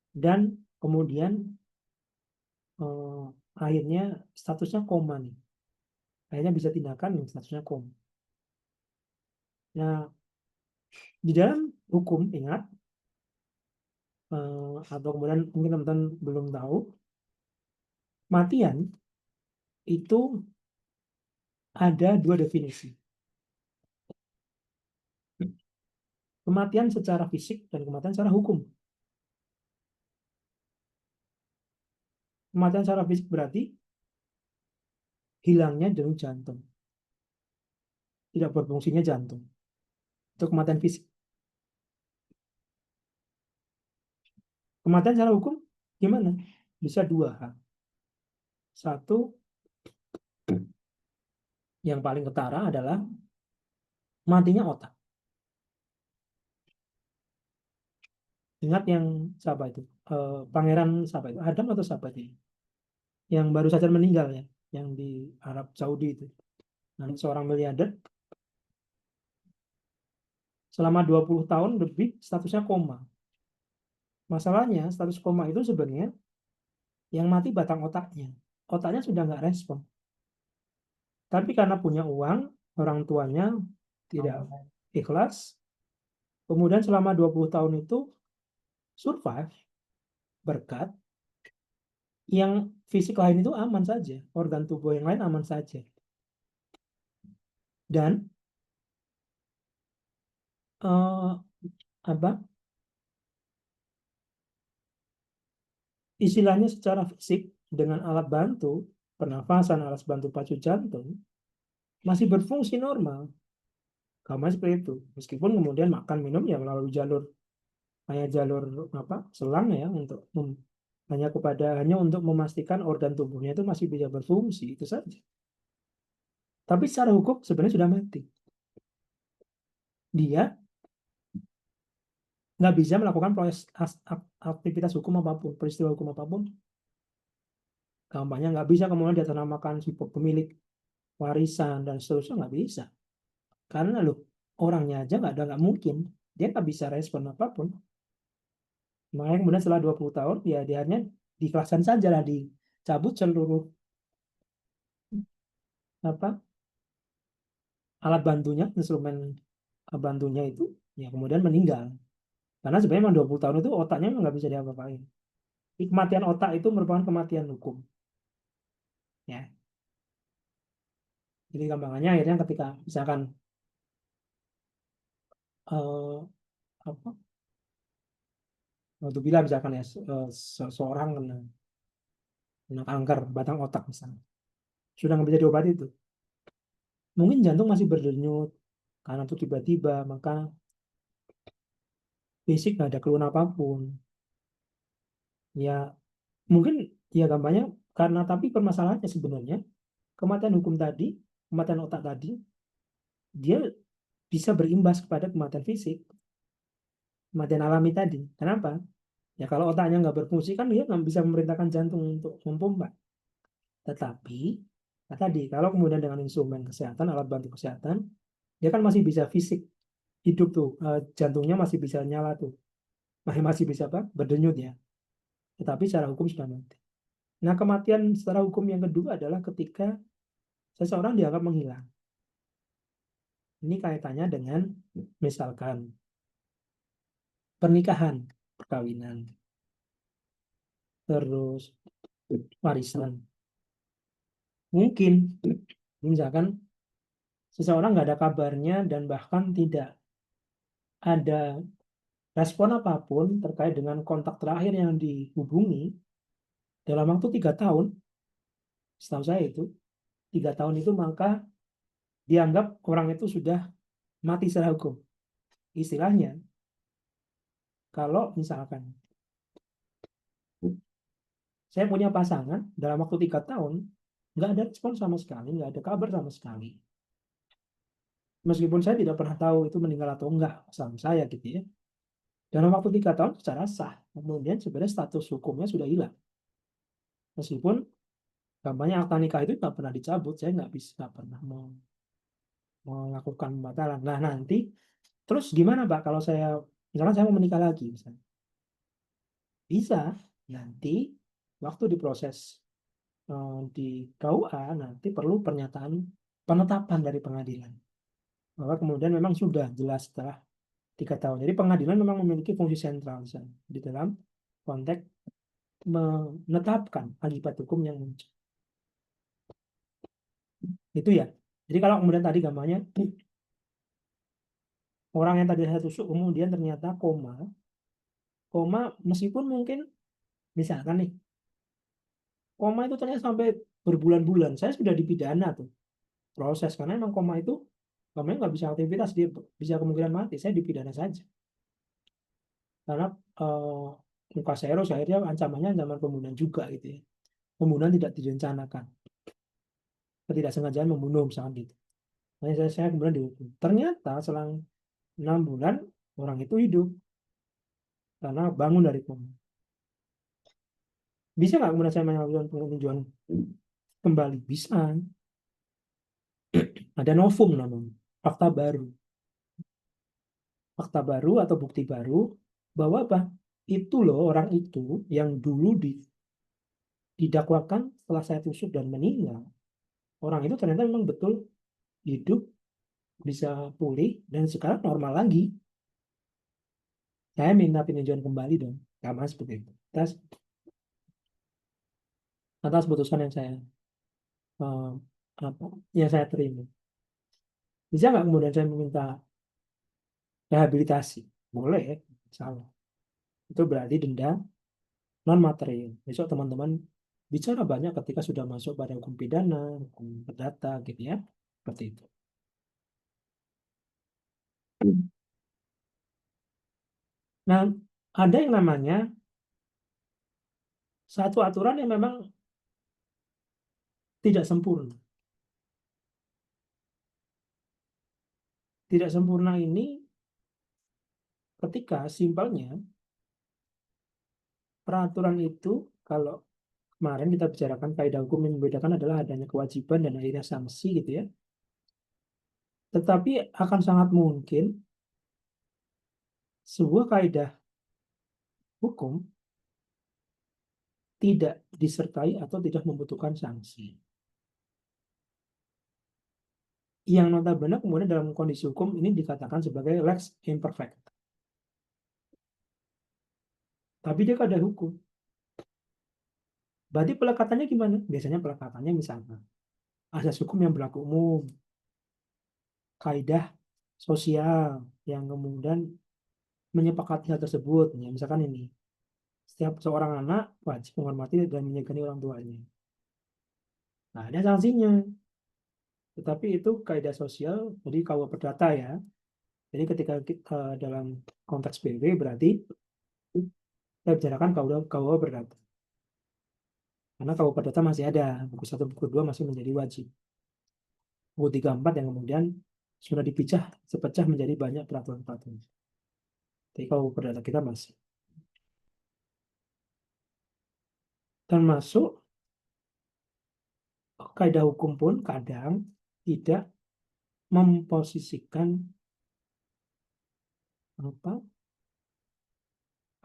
Dan kemudian akhirnya statusnya koma nih. Akhirnya bisa tindakan yang statusnya koma. Nah, di dalam hukum ingat, atau kemudian mungkin teman-teman belum tahu, kematian itu ada dua definisi. Kematian secara fisik dan kematian secara hukum. Kematian secara fisik berarti hilangnya denyut jantung. Tidak berfungsinya jantung. Itu kematian fisik. Kematian secara hukum gimana? Bisa dua hal. Satu, yang paling ketara adalah matinya otak. Ingat yang siapa itu? Pangeran siapa itu? Adam atau siapa itu? Yang baru saja meninggal ya, yang di Arab Saudi itu. Nah, seorang miliarder selama 20 tahun lebih statusnya koma. Masalahnya status koma itu sebenarnya Yang mati batang otaknya. Otaknya sudah nggak respon. Tapi karena punya uang, orang tuanya tidak ikhlas. Kemudian selama 20 tahun itu survive berkat yang fisik lain itu aman saja. Organ tubuh yang lain aman saja. Dan apa istilahnya secara fisik dengan alat bantu pernafasan, alat bantu pacu jantung masih berfungsi normal. Kamar seperti itu. Meskipun kemudian makan minum ya melalui jalur hanya jalur apa selang ya untuk hanya untuk memastikan organ tubuhnya itu masih bisa berfungsi itu saja. Tapi secara hukum sebenarnya sudah mati. Dia nggak bisa melakukan proses aktivitas hukum apapun, peristiwa hukum apapun. Gampangnya nggak bisa kemudian diatasnamakan si pemilik warisan dan seterusnya nggak bisa. Karena loh orangnya aja nggak mungkin. Dia nggak bisa respon apapun. Makanya kemudian setelah 20 tahun ya dia hanya diikhlaskan saja lah dicabut seluruh apa alat bantunya, instrumen bantunya itu ya kemudian meninggal. Karena sebenarnya memang 20 tahun itu otaknya memang nggak bisa diapa-apain. Kematian otak itu merupakan kematian hukum. Ya. Jadi gampangannya akhirnya ketika misalkan eh, apa waktu bilang misalkan ya seorang kena kanker batang otak misalnya sudah nggak bisa diobati itu mungkin jantung masih berdenyut karena itu tiba-tiba maka fisik nggak ada keluhan apapun ya mungkin ya gampangnya karena tapi permasalahannya sebenarnya kematian hukum tadi kematian otak tadi dia bisa berimbas kepada kematian fisik kematian alami tadi kenapa ya kalau otaknya nggak berfungsi kan dia nggak bisa memerintahkan jantung untuk memompa tetapi nah tadi kalau kemudian dengan instrumen kesehatan alat bantu kesehatan dia kan masih bisa fisik hidup tuh jantungnya masih bisa nyala tuh masih bisa apa berdenyut ya tetapi secara hukum sudah mati. Nah, kematian secara hukum yang kedua adalah ketika seseorang dianggap menghilang. Ini kaitannya dengan misalkan pernikahan, perkawinan, terus warisan. Mungkin misalkan seseorang nggak ada kabarnya dan bahkan tidak ada respon apapun terkait dengan kontak terakhir yang dihubungi dalam waktu 3 tahun, setahu saya itu 3 tahun itu maka dianggap orang itu sudah mati secara hukum. Istilahnya, kalau misalkan saya punya pasangan dalam waktu 3 tahun, nggak ada respon sama sekali, nggak ada kabar sama sekali. Meskipun saya tidak pernah tahu itu meninggal atau enggak sama saya gitu ya. Dalam waktu 3 tahun secara sah, kemudian sebenarnya status hukumnya sudah hilang. Meskipun kampanye akta nikah itu nggak pernah dicabut, saya nggak bisa, nggak pernah melakukan pembatalan. Nah nanti, terus gimana Pak kalau saya, misalkan saya mau menikah lagi, misalnya. Bisa, nanti waktu diproses di KUA nanti perlu pernyataan penetapan dari pengadilan bahwa kemudian memang sudah jelas setelah 3 tahun. Jadi pengadilan memang memiliki fungsi sentral di dalam konteks menetapkan akibat hukum yang muncul. Itu ya. Jadi kalau kemudian tadi gambarnya orang yang tadi saya tusuk kemudian ternyata koma meskipun mungkin misalkan nih koma itu ternyata sampai berbulan-bulan. Saya sudah dipidana tuh proses karena memang koma itu kami nggak bisa aktivitas dia bisa kemungkinan mati saya dipidana saja karena muka seros akhirnya ancamannya ancaman pembunuhan juga gitu ya pembunuhan tidak direncanakan ketidaksengajaan membunuh misalnya gitu nah, saya kemudian dihukum ternyata selang 6 bulan orang itu hidup karena bangun dari koma bisa nggak kemudian saya mengajukan peninjauan kembali bisa ada novum namanya fakta baru atau bukti baru bahwa apa itu loh orang itu yang dulu didakwakan setelah saya tusuk dan meninggal, orang itu ternyata memang betul hidup, bisa pulih, dan sekarang normal lagi. Saya minta peninjauan kembali dong, sama seperti itu. Atas putusan yang saya eh, apa yang saya terima. Bisa nggak kemudian saya meminta rehabilitasi? Boleh, salah. Itu berarti denda non material. Besok teman-teman bicara banyak ketika sudah masuk pada hukum pidana, hukum perdata, gitu ya, seperti itu. Nah, ada yang namanya satu aturan yang memang tidak sempurna. Tidak sempurna ini ketika simpelnya peraturan itu, kalau kemarin kita bicarakan kaidah hukum yang membedakan adalah adanya kewajiban dan akhirnya sanksi gitu ya. Tetapi akan sangat mungkin sebuah kaidah hukum tidak disertai atau tidak membutuhkan sanksi. Yang notabene kemudian dalam kondisi hukum ini dikatakan sebagai lex imperfect. Tapi dia kaidah hukum. Berarti pelekatannya gimana? Biasanya pelekatannya misalnya asas hukum yang berlaku umum, kaidah sosial yang kemudian menyepakati hal tersebut. Ya, misalkan ini, setiap seorang anak wajib menghormati dan menyegani orang tuanya. Nah, ada sanksinya. Tetapi itu kaidah sosial, jadi KUH Perdata ya. Jadi ketika kita dalam konteks PW berarti kita bicarakan KUH Perdata. Karena KUH Perdata masih ada, buku 1, buku 2 masih menjadi wajib. Buku 3, 4 yang kemudian sudah dipecah, sepecah menjadi banyak peraturan-peraturan. Jadi KUH Perdata kita masih. Termasuk kaidah hukum pun kadang tidak memposisikan apa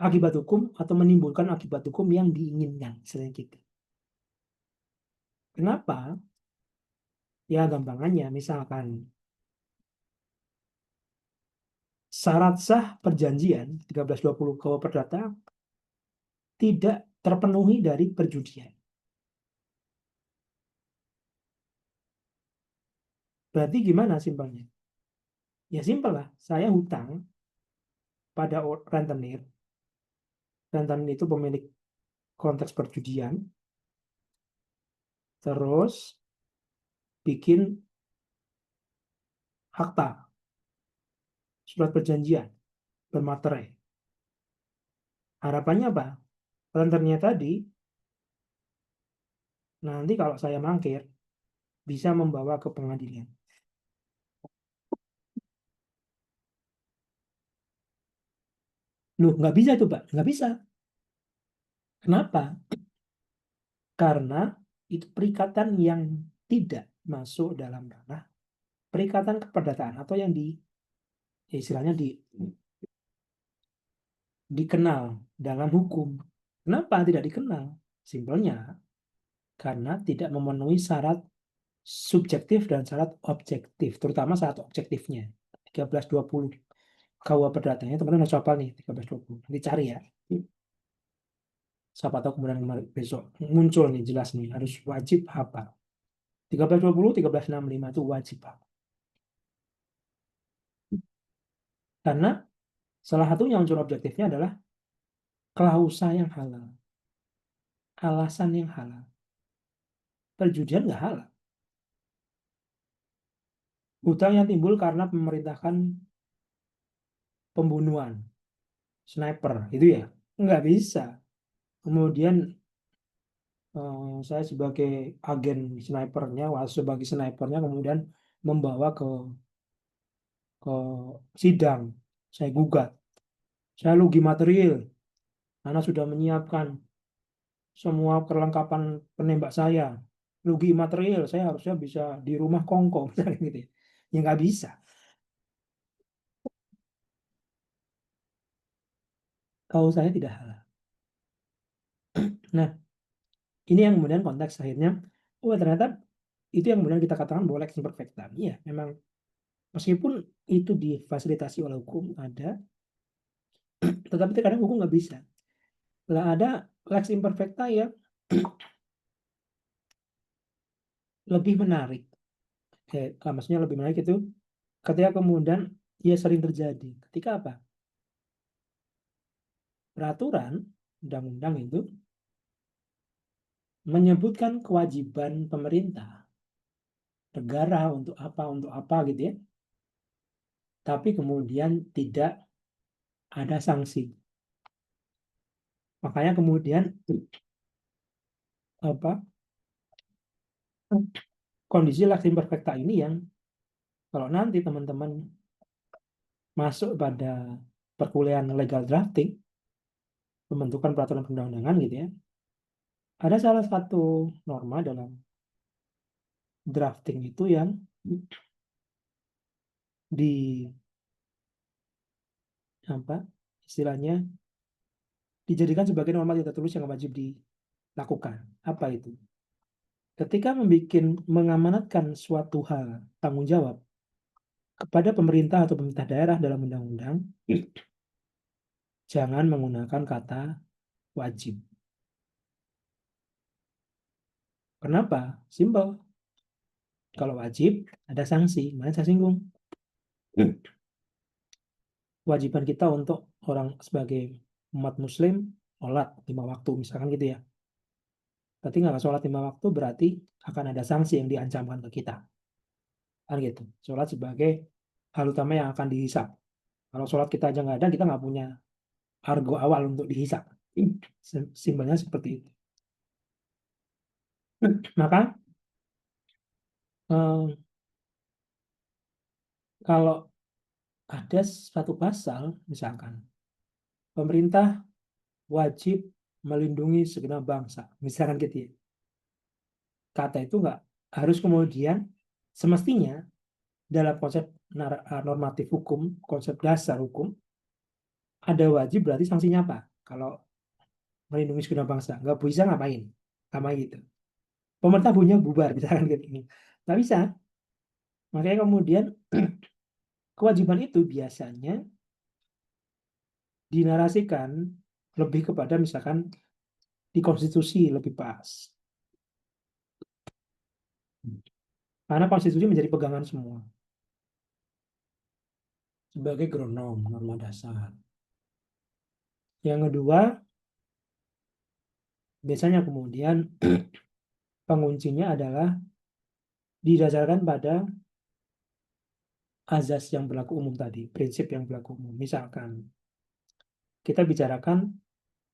akibat hukum atau menimbulkan akibat hukum yang diinginkan selain kita. Kenapa? Ya gampangannya misalkan syarat sah perjanjian 1320 KUH Perdata tidak terpenuhi dari perjudian. Berarti gimana simpelnya? Ya simpel lah, saya hutang pada rentenir. Rentenir itu pemilik konteks perjudian. Terus bikin akta, surat perjanjian bermaterai. Harapannya apa? Rentenirnya tadi, nanti kalau saya mangkir, bisa membawa ke pengadilan. Loh, nggak bisa tuh, Pak. Nggak bisa. Kenapa? Karena itu perikatan yang tidak masuk dalam ranah perikatan keperdataan atau yang ya istilahnya dikenal dalam hukum. Kenapa tidak dikenal? Simpelnya karena tidak memenuhi syarat subjektif dan syarat objektif, terutama syarat objektifnya. 1320 KUH Perdatanya teman-teman harus hafal nih 1320. Nanti cari ya. Siapa tahu kemudian besok muncul nih jelas nih harus wajib hafal. 1320, 1365 itu wajib hafal. Karena salah satunya unsur objektifnya adalah klausa yang halal, alasan yang halal. Perjudian nggak halal. Hutang yang timbul karena memerintahkan pembunuhan, sniper, itu ya nggak bisa. Kemudian saya sebagai agen snipernya, sebagai snipernya kemudian membawa ke sidang, saya gugat, saya rugi material, karena sudah menyiapkan semua perlengkapan penembak saya, rugi material, saya harusnya bisa di rumah kongko, misalnya gitu ya. Ya nggak bisa. Kalau saya tidak halal. Nah, Ini yang kemudian konteks akhirnya, oh ternyata itu yang kemudian kita katakan bahwa lex imperfecta. Iya, memang meskipun itu difasilitasi oleh hukum ada, tetapi kadang hukum nggak bisa. Lah ada lex imperfecta yang lebih menarik. Maksudnya lebih menarik itu ketika kemudian ia sering terjadi. Ketika apa? Peraturan undang-undang itu menyebutkan kewajiban pemerintah, negara untuk apa gitu ya. Tapi kemudian tidak ada sanksi. Makanya kemudian apa kondisi lex imperfecta ini yang kalau nanti teman-teman masuk pada perkuliahan legal drafting, pembentukan peraturan perundang-undangan gitu ya, ada salah satu norma dalam drafting itu yang di apa istilahnya dijadikan sebagai norma tidak tertulis yang wajib dilakukan. Apa itu? Ketika mengamanatkan suatu hal tanggung jawab kepada pemerintah atau pemerintah daerah dalam undang-undang, jangan menggunakan kata wajib. Kenapa? Simpel. Kalau wajib, ada sanksi. Mana saya singgung. Kewajiban kita untuk orang sebagai umat muslim, sholat 5 waktu, misalkan gitu ya. Berarti nggak sholat 5 waktu, berarti akan ada sanksi yang diancamkan ke kita. Kan gitu. Sholat sebagai hal utama yang akan dihisap. Kalau sholat kita aja nggak ada, kita nggak punya argo awal untuk dihisap. Simpelnya seperti itu. Maka eh, kalau ada suatu pasal, misalkan pemerintah wajib melindungi segenap bangsa, misalkan gitu ya. Kata itu nggak harus kemudian semestinya dalam konsep normatif hukum, konsep dasar hukum, ada wajib berarti sanksinya apa? Kalau melindungi segenap bangsa, nggak bisa ngapain? Sama gitu. Pemerintah punya bubar, misalkan gitu. Nggak bisa. Makanya kemudian kewajiban itu biasanya dinarasikan lebih kepada misalkan di konstitusi lebih pas. Karena konstitusi menjadi pegangan semua sebagai gronom, norma dasar. Yang kedua, biasanya kemudian penguncinya adalah didasarkan pada azas yang berlaku umum tadi, prinsip yang berlaku umum. Misalkan kita bicarakan,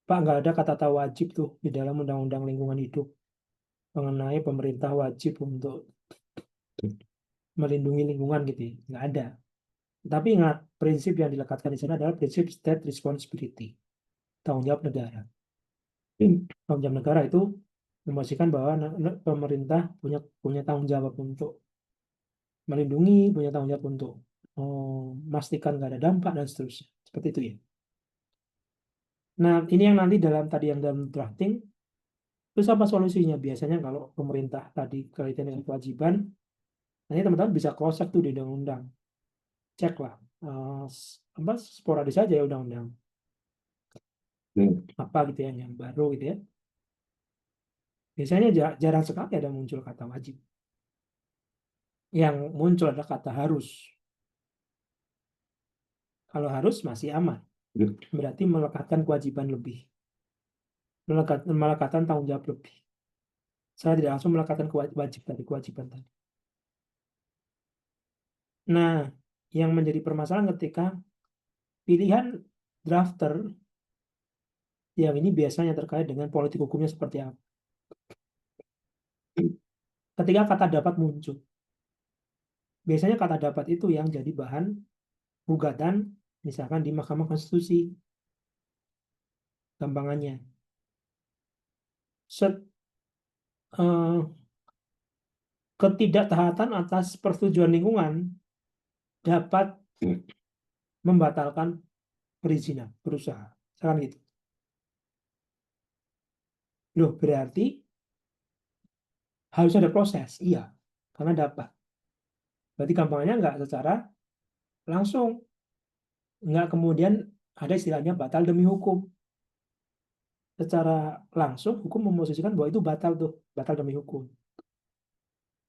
Pak, nggak ada kata wajib tuh di dalam Undang-Undang Lingkungan Hidup mengenai pemerintah wajib untuk melindungi lingkungan gitu ya. Nggak ada. Tapi ingat, prinsip yang dilekatkan di sana adalah prinsip state responsibility, tanggung jawab negara. Tanggung jawab negara itu memastikan bahwa pemerintah punya tanggung jawab untuk melindungi, punya tanggung jawab untuk memastikan nggak ada dampak dan seterusnya. Seperti itu ya. Nah, ini yang nanti dalam drafting, terus apa solusinya? Biasanya kalau pemerintah tadi kaitan dengan kewajiban, nanti teman-teman bisa cross check tuh di undang-undang. Cek lah, apa sporadis aja ya undang-undang. Apa gitu ya, yang baru gitu ya. Biasanya jarang sekali ada muncul kata wajib. Yang muncul adalah kata harus. Kalau harus masih aman. Berarti melekatkan kewajiban lebih. Melekatkan tanggung jawab lebih. Saya tidak langsung melekatkan kewajiban tadi. Nah, yang menjadi permasalahan ketika pilihan drafter yang ini biasanya terkait dengan politik hukumnya seperti apa. Ketika kata dapat muncul, biasanya kata dapat itu yang jadi bahan gugatan, misalkan di Mahkamah Konstitusi, gampangannya. Set, eh, ketidaktaatan atas persetujuan lingkungan dapat membatalkan perizinan berusaha. Misalkan gitu. Loh, berarti Harus ada proses, iya, karena dapat. Berarti gampangnya nggak secara langsung, nggak kemudian ada istilahnya batal demi hukum. Secara langsung hukum memosisikan bahwa itu batal tuh, batal demi hukum.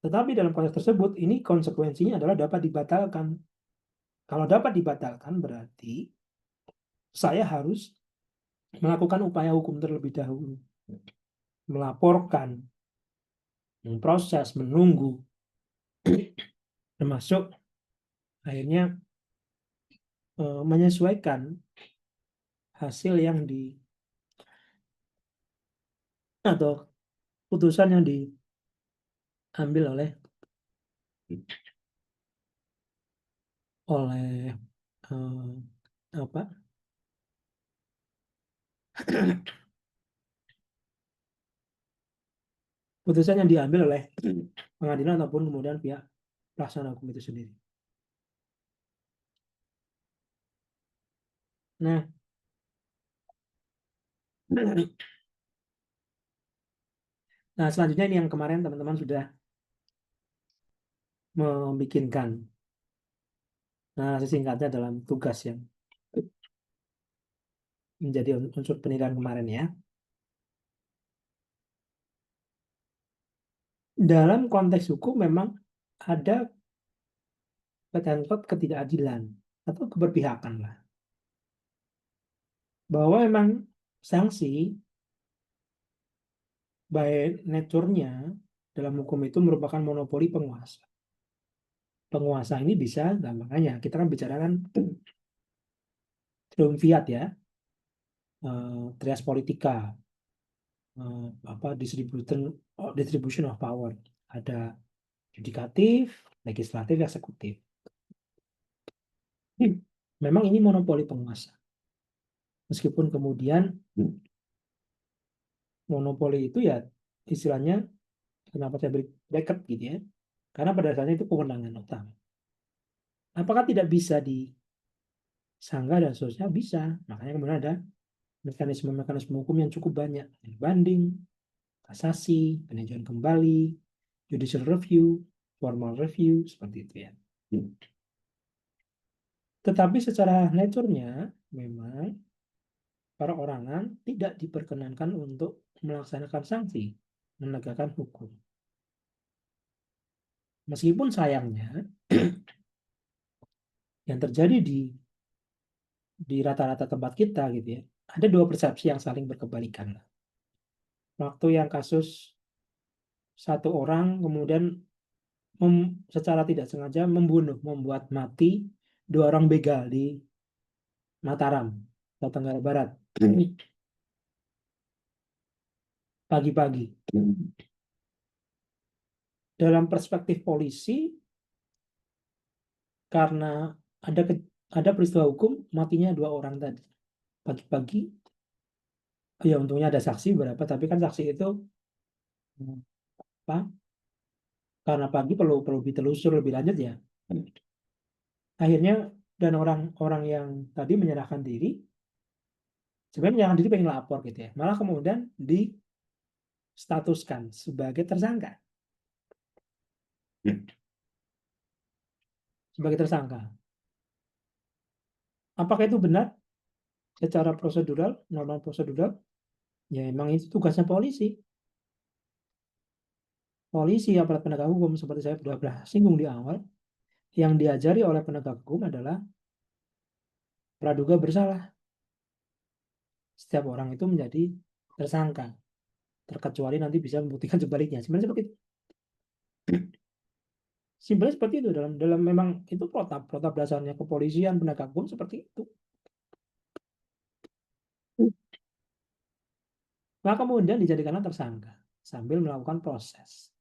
Tetapi dalam konteks tersebut, ini konsekuensinya adalah dapat dibatalkan. Kalau dapat dibatalkan berarti saya harus melakukan upaya hukum terlebih dahulu, melaporkan, memproses, menunggu, termasuk akhirnya menyesuaikan hasil yang di atau putusan yang diambil oleh oleh apa putusan yang diambil oleh pengadilan ataupun kemudian pihak pelaksana hukum itu sendiri. Nah, nah selanjutnya ini yang kemarin teman-teman sudah membikinkan. Nah, sesingkatnya dalam tugas yang menjadi unsur penilaian kemarin ya. Dalam konteks hukum memang ada ketidakadilan atau keberpihakan lah. Bahwa memang sanksi by nature-nya dalam hukum itu merupakan monopoli penguasa. Penguasa ini bisa, nah makanya kita kan bicarakan triumvirat ya, trias politika, apa distribution of power, ada yudikatif, legislatif, eksekutif. Memang ini monopoli penguasa. Meskipun kemudian monopoli itu ya istilahnya kenapa saya beri bracket gitu ya? Karena pada dasarnya itu kewenangan utama. Apakah tidak bisa disanggah dan seterusnya? Bisa. Makanya kemudian ada mekanisme-mekanisme hukum yang cukup banyak. Banding, kasasi, peninjauan kembali, judicial review, formal review, seperti itu ya. Tetapi secara nature-nya memang perorangan tidak diperkenankan untuk melaksanakan sanksi, menegakkan hukum. Meskipun sayangnya yang terjadi di rata-rata tempat kita gitu ya, ada dua persepsi yang saling berkebalikan. Waktu yang kasus satu orang kemudian secara tidak sengaja membuat mati dua orang begal di Mataram, Nusa Tenggara Barat, pagi-pagi. Dalam perspektif polisi, karena ada ada peristiwa hukum matinya dua orang tadi pagi-pagi, ya untungnya ada saksi berapa, tapi kan saksi itu apa? Karena pagi perlu perlu ditelusur lebih lanjut ya. Akhirnya dan orang-orang yang tadi menyerahkan diri, sebenarnya menyerahkan diri pengen lapor gitu ya, malah kemudian distatuskan sebagai tersangka, sebagai tersangka. Apakah itu benar secara prosedural, normal prosedural? Ya emang itu tugasnya polisi. Polisi, aparat penegak hukum, seperti saya sudah singgung di awal, yang diajari oleh penegak hukum adalah praduga bersalah. Setiap orang itu menjadi tersangka, terkecuali nanti bisa membuktikan sebaliknya. Sebenarnya seperti itu. Simpelnya seperti itu dalam dalam memang itu protap dasarnya kepolisian penegak hukum seperti itu. Nah kemudian dijadikanlah tersangka sambil melakukan proses.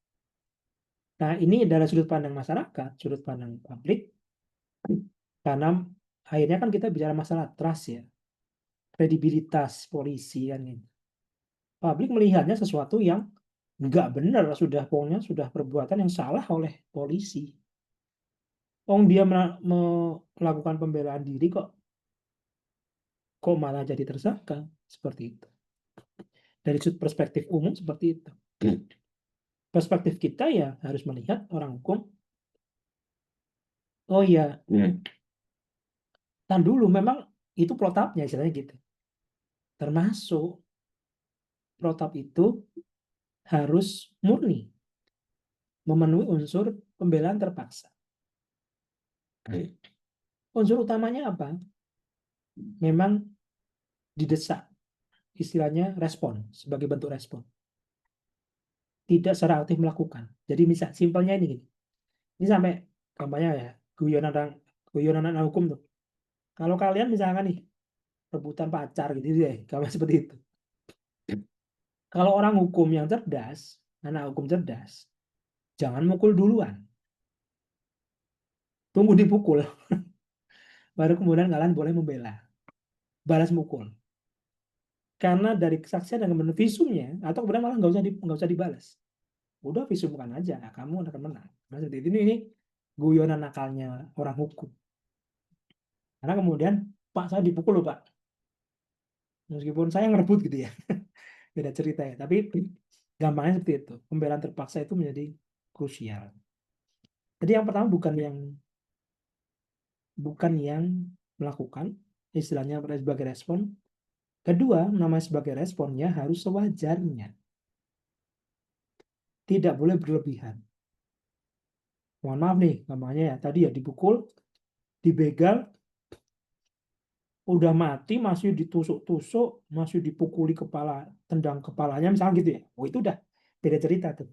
Nah ini adalah sudut pandang masyarakat, sudut pandang publik, karena akhirnya kan kita bicara masalah trust ya, kredibilitas polisi kan ini. Publik melihatnya sesuatu yang nggak benar, sudah pokoknya sudah perbuatan yang salah oleh polisi. Dia melakukan pembelaan diri kok malah jadi tersangka seperti itu. Dari sudut perspektif umum seperti itu. perspektif kita ya harus melihat orang hukum, oh iya, tan dulu memang itu protapnya istilahnya gitu. Termasuk protap itu harus murni, memenuhi unsur pembelaan terpaksa. Unsur utamanya apa? Memang didesak, istilahnya respon, sebagai bentuk respon. Tidak secara aktif melakukan. Jadi misal simpelnya ini gini. Ini sampai kampanye ya, guyonan anak hukum tuh. Kalau kalian misalkan nih rebutan pacar gitu ya, kalau seperti itu. Kalau orang hukum yang cerdas, anak hukum cerdas, jangan mukul duluan. Tunggu dipukul, baru kemudian kalian boleh membela, balas mukul. Karena dari kesaksian dan kemudian visumnya, atau kemudian malah nggak usah dibalas. Udah visumkan aja, kamu akan menang. Nah, seperti ini guyonan nakalnya orang hukum. Karena kemudian, Pak saya dipukul loh Pak. Meskipun saya ngerebut gitu ya. Beda cerita ya. Tapi gampangnya seperti itu. Pembelaan terpaksa itu menjadi krusial. Jadi yang pertama bukan yang melakukan, istilahnya sebagai respon. Kedua, namanya sebagai responnya harus sewajarnya. Tidak boleh berlebihan. Mohon maaf nih, namanya ya tadi ya dipukul, dibegal, udah mati masih ditusuk-tusuk, masih dipukuli kepala, tendang kepalanya misalnya gitu ya. Oh itu udah beda cerita tuh.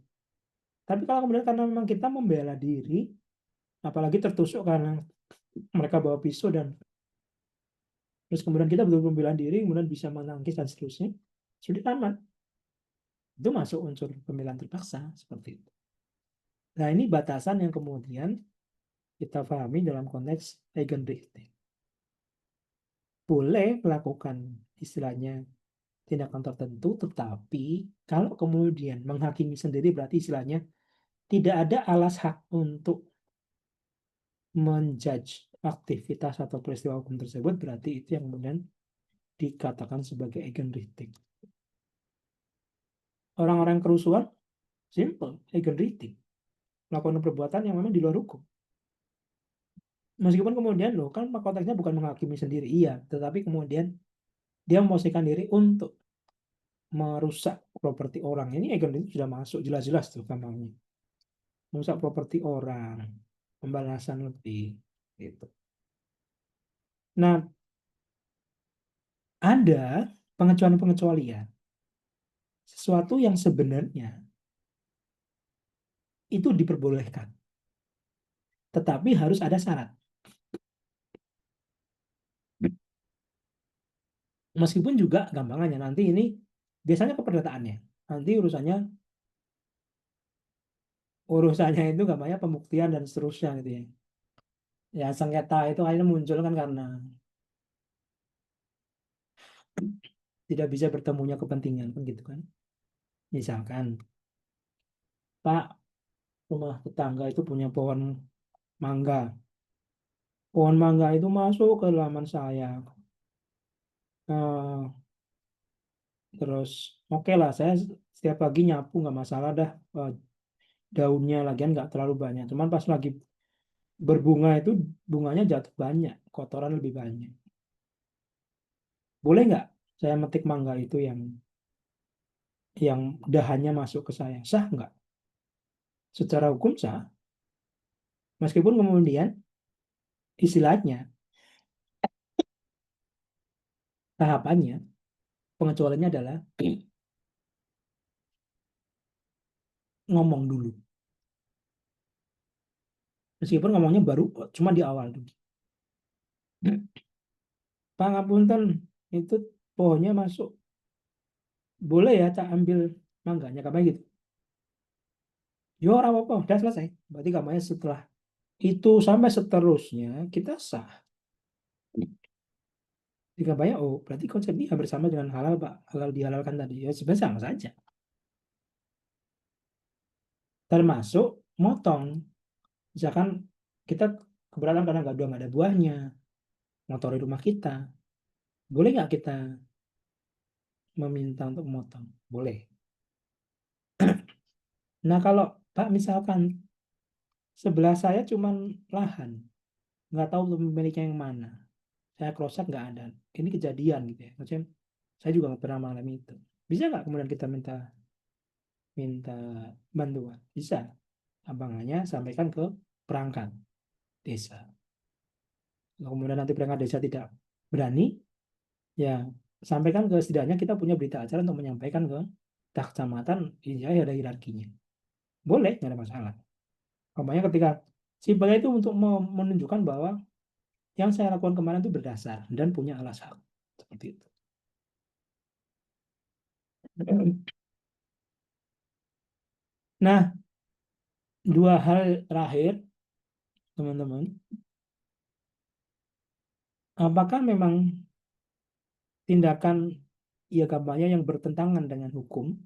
Tapi kalau kemudian karena memang kita membela diri, apalagi tertusuk karena mereka bawa pisau dan terus kemudian kita betul-betul membela diri, kemudian bisa menangkis dan seterusnya, sudah aman. Itu masuk unsur pembelaan terpaksa seperti itu. Nah ini batasan yang kemudian kita pahami dalam konteks Eigenrichting. Boleh melakukan istilahnya tindakan tertentu, tetapi kalau kemudian menghakimi sendiri berarti istilahnya tidak ada alas hak untuk menjudge aktivitas atau peristiwa hukum tersebut, berarti itu yang kemudian dikatakan sebagai Eigenrichting. Orang-orang kerusuhan, simple, Eigenrichting. Melakukan perbuatan yang memang di luar hukum. Meskipun kemudian loh, kan konteksnya bukan menghakimi sendiri, iya, tetapi kemudian dia memposisikan diri untuk merusak properti orang. Ini Eigenrichting sudah masuk jelas-jelas tuh gampangnya. Merusak properti orang, pembalasan lebih, gitu. Nah, ada pengecualian-pengecualian. Sesuatu yang sebenarnya itu diperbolehkan. Tetapi harus ada syarat. Meskipun juga gampangannya nanti ini biasanya keperdataannya. Nanti urusannya itu gampangnya pembuktian dan seterusnya gitu ya. Ya sengketa itu akhirnya muncul kan karena tidak bisa bertemunya kepentingan kan gitu kan. Misalkan, Pak, rumah tetangga itu punya pohon mangga. Pohon mangga itu masuk ke halaman saya. Eh, terus oke lah, saya setiap pagi nyapu nggak masalah dah. Daunnya lagian nggak terlalu banyak. Cuman pas lagi berbunga itu bunganya jatuh banyak, kotoran lebih banyak. Boleh nggak saya metik mangga itu yang dahannya masuk ke saya? Sah nggak? Secara hukum sah. Meskipun kemudian istilahnya tahapannya pengecualiannya adalah ngomong dulu. Meskipun ngomongnya baru cuma di awal dulu. Pak ngapunten, itu pohonnya masuk. Boleh ya cak ambil mangganya kayak gitu. Yo ora apa-apa, udah selesai. Berarti kampanye setelah itu sampai seterusnya kita sah. Di kampanye oh berarti konsepnya hampir sama dengan halal Pak. Halal dihalalkan tadi. Ya sebenarnya sama saja. Termasuk motong. Misalkan kita keberatan karena nggak ada buahnya, motor di rumah kita. Boleh nggak kita meminta untuk memotong? Boleh. Nah kalau Pak misalkan sebelah saya cuman lahan, nggak tahu pemiliknya yang mana. Saya cross check nggak ada. Ini kejadian gitu ya. Maksudnya saya juga nggak pernah mengalami itu. Bisa nggak kemudian kita minta minta bantuan? Bisa. Abangnya sampaikan ke perangkat desa. Kalau kemudian nanti perangkat desa tidak berani, ya sampaikan ke setidaknya kita punya berita acara untuk menyampaikan ke tak kecamatan, ini ya ada hierarkinya. Boleh, nggak ada masalah. Makanya ketika simpelnya itu untuk menunjukkan bahwa yang saya lakukan kemarin itu berdasar dan punya alasan. Seperti itu. Nah, dua hal terakhir, teman-teman. Apakah memang tindakan ya kampanye yang bertentangan dengan hukum?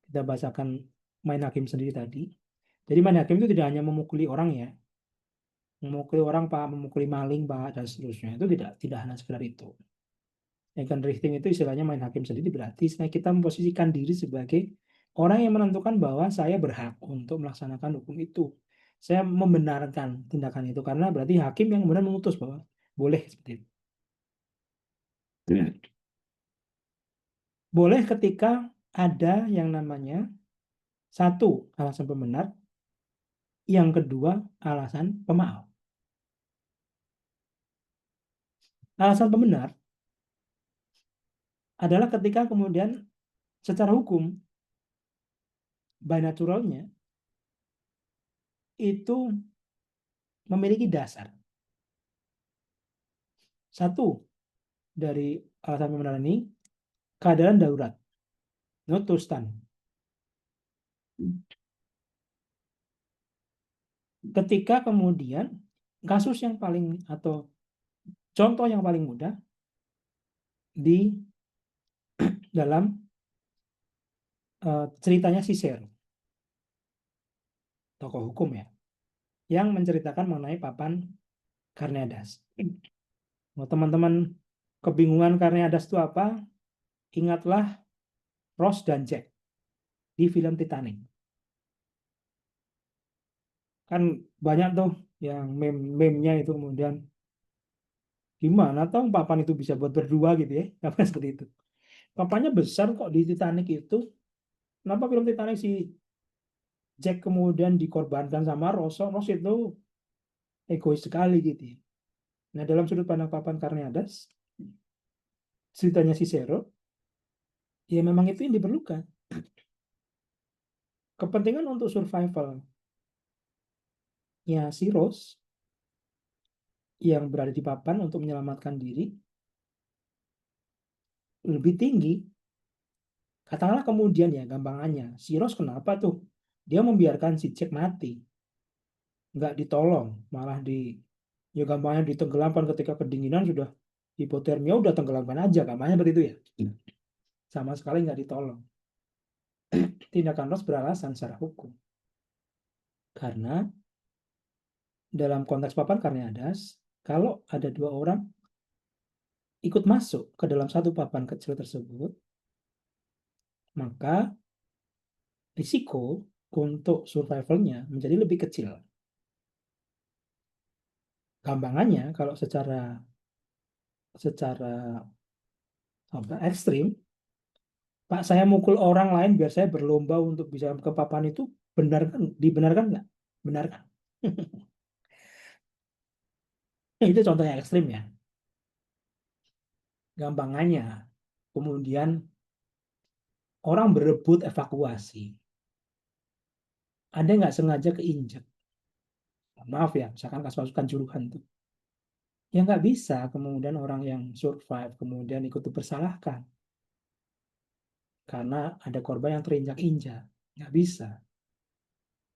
Kita bahasakan main hakim sendiri tadi. Jadi main hakim itu tidak hanya memukuli orang ya, memukuli orang pak, memukuli maling pak dan seterusnya itu tidak hanya sekedar itu. Egan Richting itu istilahnya main hakim sendiri berarti kita memposisikan diri sebagai orang yang menentukan bahwa saya berhak untuk melaksanakan hukum itu. Saya membenarkan tindakan itu karena berarti hakim yang kemudian memutus bahwa boleh seperti itu. Boleh ketika ada yang namanya satu alasan pembenar, yang kedua alasan pemaaf. Alasan pembenar adalah ketika kemudian secara hukum by naturalnya itu memiliki dasar. Satu dari alasan pembenaran ini keadaan darurat, not to stand. Ketika kemudian kasus yang paling atau contoh yang paling mudah di dalam ceritanya Cicero, tokoh hukum ya, yang menceritakan mengenai papan Karneades. Nah, teman-teman kebingungan Karneades itu apa? Ingatlah Rose dan Jack di film Titanic. Kan banyak tuh yang meme-nya itu kemudian gimana tahu papan itu bisa buat berdua gitu ya. Apa seperti itu. Papannya besar kok di Titanic itu. Kenapa film Titanic si Jack kemudian dikorbankan sama Rose? Rose itu egois sekali gitu ya. Nah, dalam sudut pandang papan Karneades, ceritanya si Zero, ya memang itu yang diperlukan. Kepentingan untuk survival ya si Rose yang berada di papan untuk menyelamatkan diri lebih tinggi. Katakanlah kemudian ya gampangannya, si Rose kenapa tuh? Dia membiarkan si Jack mati, nggak ditolong, malah ya gampangnya ditenggelamkan ketika kedinginan sudah hipotermia udah tenggelamkan aja, gampangnya seperti itu ya. Sama sekali nggak ditolong. Tindakan Rose beralasan secara hukum. Karena dalam konteks papan Karneades, kalau ada dua orang ikut masuk ke dalam satu papan kecil tersebut, maka risiko untuk survivalnya menjadi lebih kecil. Gampangannya kalau secara secara apa ekstrim, Pak saya mukul orang lain biar saya berlomba untuk bisa ke papan itu, benar kan? Dibenarkan nggak? Benar kan? Itu contohnya ekstrim ya. Gampangannya, kemudian orang berebut evakuasi, ada nggak sengaja keinjak? Maaf ya, misalkan kasus pasukan juruhan tuh. Ya nggak bisa kemudian orang yang survive kemudian ikut dipersalahkan karena ada korban yang terinjak-injak. Nggak bisa,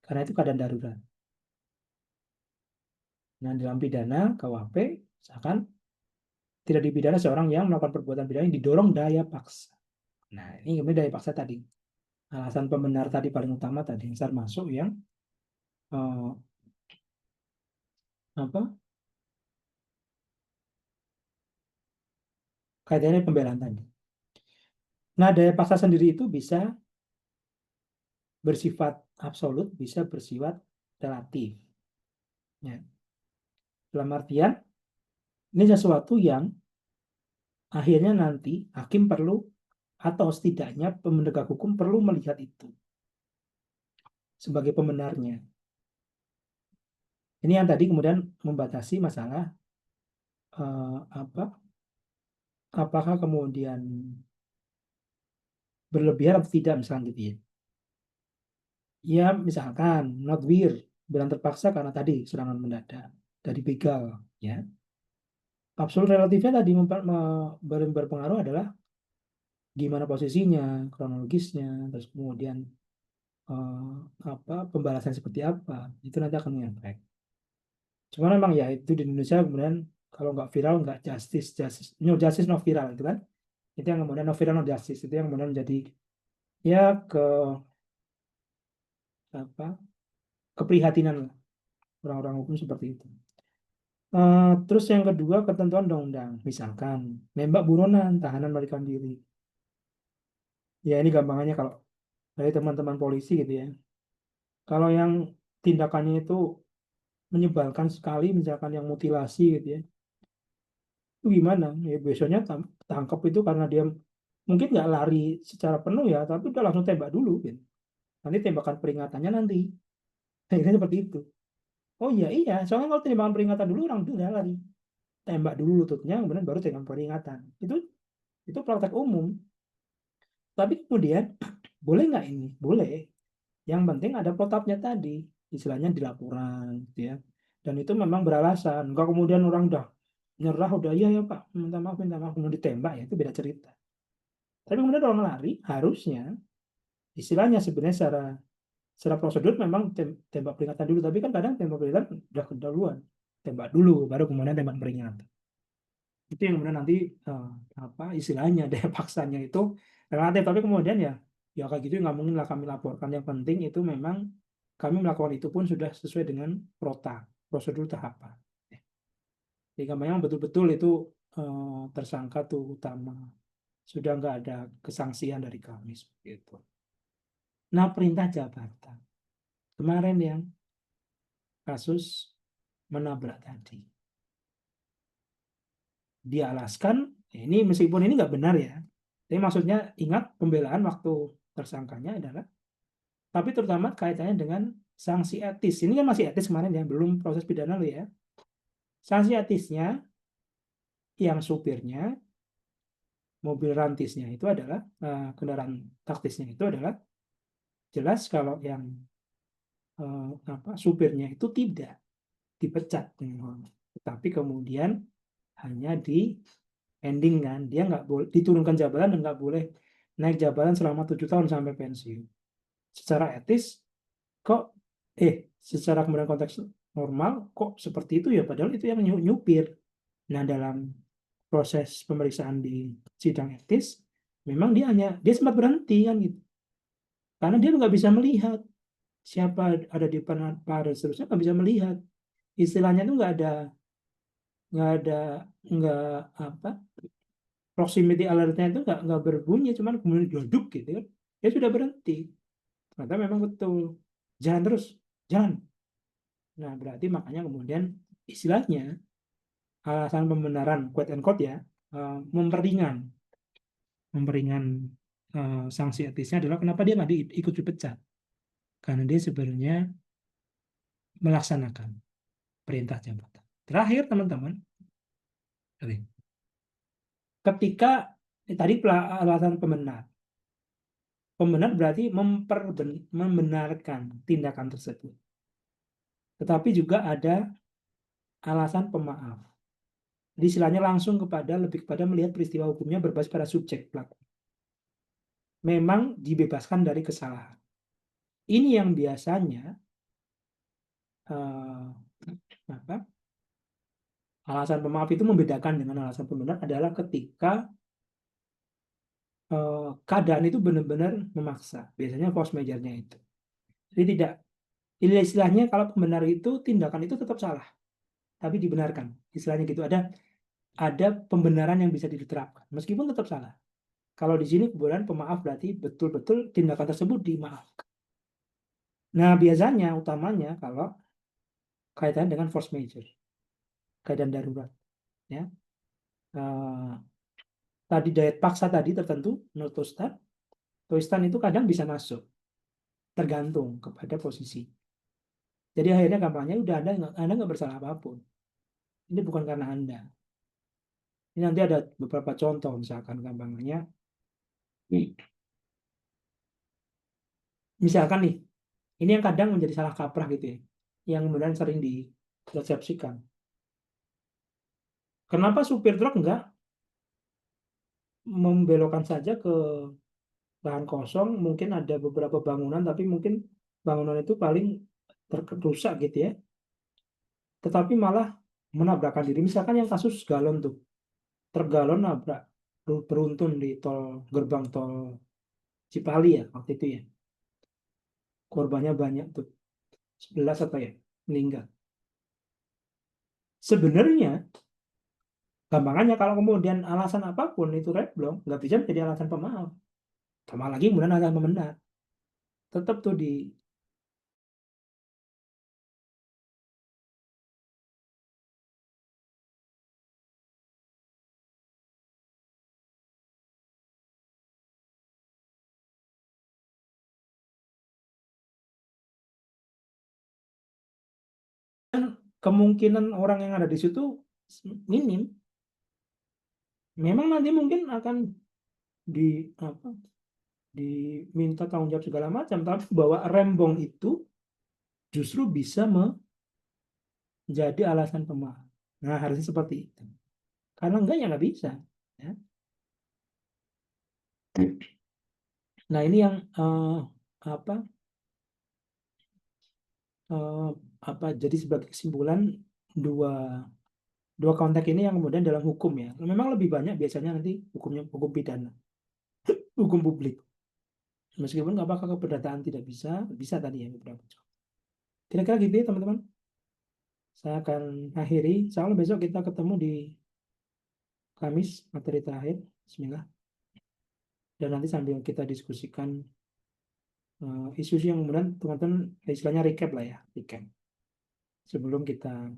karena itu keadaan darurat. Nah, dalam pidana KUHP, misalkan tidak dipidana seorang yang melakukan perbuatan pidana yang didorong daya paksa. Nah, ini kemudian daya paksa tadi. Alasan pembenar tadi paling utama tadi, misal masuk yang eh, apa kaitannya pembelaan tadi. Nah, daya paksa sendiri itu bisa bersifat absolut, bisa bersifat relatif. Ya. Dalam artian, ini sesuatu yang akhirnya nanti hakim perlu, atau setidaknya penegak hukum perlu melihat itu sebagai pembenarnya. Ini yang tadi kemudian membatasi masalah apakah kemudian berlebihan atau tidak, misalnya gitu ya. Ya misalkan notwir, bilang terpaksa karena tadi serangan mendadak dari begal, ya. Absolut relatifnya tadi berpengaruh adalah gimana posisinya, kronologisnya, terus kemudian eh, pembalasan seperti apa, itu nanti akan mengefek. Cuma memang ya itu di Indonesia kemudian kalau nggak viral nggak justice, justice no justice no viral itu kan, itu yang kemudian no viral no justice, itu yang kemudian menjadi ya ke apa keprihatinan orang-orang hukum seperti itu. Terus yang kedua, ketentuan undang-undang, misalkan nembak buronan, tahanan melarikan diri. Ya ini gampangannya kalau dari teman-teman polisi gitu ya. Kalau yang tindakannya itu menyebalkan sekali, misalkan yang mutilasi gitu ya, itu gimana? Ya biasanya tangkap itu karena dia mungkin nggak lari secara penuh ya, tapi udah langsung tembak dulu gitu. Nanti tembakan peringatannya nanti. Akhirnya seperti itu. Oh iya iya, soalnya kalau tembakan peringatan dulu orang itu udah lari. Tembak dulu lututnya, kemudian baru tembakan peringatan. Itu praktek umum. Tapi kemudian boleh nggak ini? Boleh. Yang penting ada protapnya tadi, istilahnya di laporan, gitu ya. Dan itu memang beralasan. Enggak kemudian orang udah nyerah, udah iya ya Pak, minta maaf, kemudian ditembak ya itu beda cerita. Tapi kemudian orang lari harusnya, istilahnya sebenarnya secara prosedur memang tembak peringatan dulu, tapi kan kadang tembak peringatan udah keduluan, tembak dulu, baru kemudian tembak peringatan. Itu yang kemudian nanti istilahnya daya paksanya itu relatif, tapi kemudian ya kayak gitu nggak mungkin lah kami laporkan. Yang penting itu memang kami melakukan itu pun sudah sesuai dengan prosedur tahapan. Jadi memang betul-betul itu tersangka tuh utama, sudah nggak ada kesangsian dari kami seperti itu. Nah, perintah jabatan kemarin yang kasus menabrak tadi, dialaskan, ini meskipun ini nggak benar ya, tapi maksudnya ingat pembelaan waktu tersangkanya adalah, tapi terutama kaitannya dengan sanksi etis. Ini kan masih etis kemarin ya, belum proses pidana loh ya. Sanksi etisnya yang supirnya, mobil rantisnya itu adalah, kendaraan taktisnya itu adalah, jelas kalau yang supirnya itu tidak dipecat dengan hormat, tapi kemudian hanya di ending kan, dia nggak boleh diturunkan jabatan dan nggak boleh naik jabatan selama 7 tahun sampai pensiun. Secara etis kok secara kemudian konteks normal kok seperti itu ya, padahal itu yang nyupir. Nah, dalam proses pemeriksaan di sidang etis memang dia sempat berhenti kan gitu, karena dia nggak bisa melihat siapa ada di depan para, seterusnya nggak bisa melihat, istilahnya itu nggak ada nggak apa proximity alertnya itu nggak berbunyi, cuman kemudian duduk gitu kan, dia sudah berhenti, ternyata memang betul jalan terus, jalan. Nah, berarti makanya kemudian istilahnya alasan pembenaran quote and quote ya, memperingan memperingan sanksi etisnya adalah kenapa dia nggak ikut dipecat, karena dia sebenarnya melaksanakan perintah jabatan. Terakhir teman-teman, ketika tadi alasan pembenar berarti membenarkan tindakan tersebut, tetapi juga ada alasan pemaaf. Jadi istilahnya langsung lebih kepada melihat peristiwa hukumnya berbasis pada subjek pelaku. Memang dibebaskan dari kesalahan. Ini yang biasanya alasan pemaaf itu membedakan dengan alasan pembenar adalah ketika keadaan itu benar-benar memaksa. Biasanya force major-nya itu. Jadi tidak, istilahnya kalau pembenar itu tindakan itu tetap salah, tapi dibenarkan. Istilahnya gitu, ada pembenaran yang bisa diterapkan meskipun tetap salah. Kalau di sini kemudian pemaaf berarti betul-betul tindakan tersebut dimaafkan. Nah, biasanya utamanya kalau kaitan dengan force majeure, keadaan darurat, ya. Eh, Tadi diet paksa tadi tertentu, menurut Ustadz, Toistan itu kadang bisa masuk, tergantung kepada posisi. Jadi akhirnya gampangnya udah Anda nggak bersalah apapun. Ini bukan karena Anda. Ini nanti ada beberapa contoh, misalkan gampangnya. Misalkan nih, ini yang kadang menjadi salah kaprah gitu ya, yang kemudian sering dipersepsikan. Kenapa supir truk nggak membelokkan saja ke lahan kosong, mungkin ada beberapa bangunan, tapi mungkin bangunan itu paling terrusak gitu ya, tetapi malah menabrakkan diri. Misalkan yang kasus galon tuh, truk galon nabrak beruntun di gerbang tol Cipali ya waktu itu ya, korbannya banyak tuh, 11 apa ya, meninggal. Sebenarnya gampangannya kalau kemudian alasan apapun itu remblong, nggak bisa menjadi alasan pemaaf. Sama lagi kemudian alasan pembenar. Tetap tuh di kemungkinan orang yang ada di situ minim. Memang nanti mungkin akan di apa diminta tanggung jawab segala macam, tapi bahwa rembong itu justru bisa menjadi alasan pemaaf. Nah, harusnya seperti itu. Karena enggak ya nggak bisa. Ya. Nah, ini yang apa eh, jadi sebagai kesimpulan dua dua konteks ini yang kemudian dalam hukum ya. Memang lebih banyak biasanya nanti hukumnya hukum pidana, hukum publik. Meskipun apakah keperdataan tidak bisa, bisa tadi ya beberapa. Kira-kira gitu ya teman-teman. Saya akan akhiri. Insya Allah besok kita ketemu di Kamis, materi terakhir. Bismillah. Dan nanti sambil kita diskusikan isu-isu yang kemudian teman-teman istilahnya recap lah ya. Recap. Sebelum kita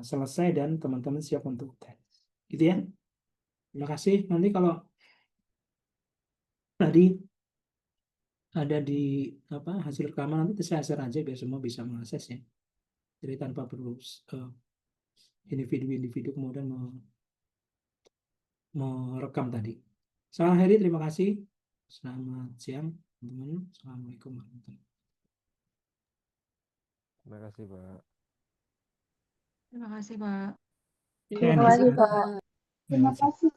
selesai dan teman-teman siap untuk tes. Gitu ya. Terima kasih. Nanti kalau tadi ada di hasil rekaman nanti saya share aja biar semua bisa mengakses ya. Jadi tanpa perlu individu-individu kemudian merekam tadi. Saya akhiri, terima kasih. Selamat siang, teman-teman. Assalamualaikum warahmatullahi wabarakatuh. Terima kasih, Pak. Terima kasih, Pak. Oke, Terima Nisa. kasih, Pak. Terima kasih.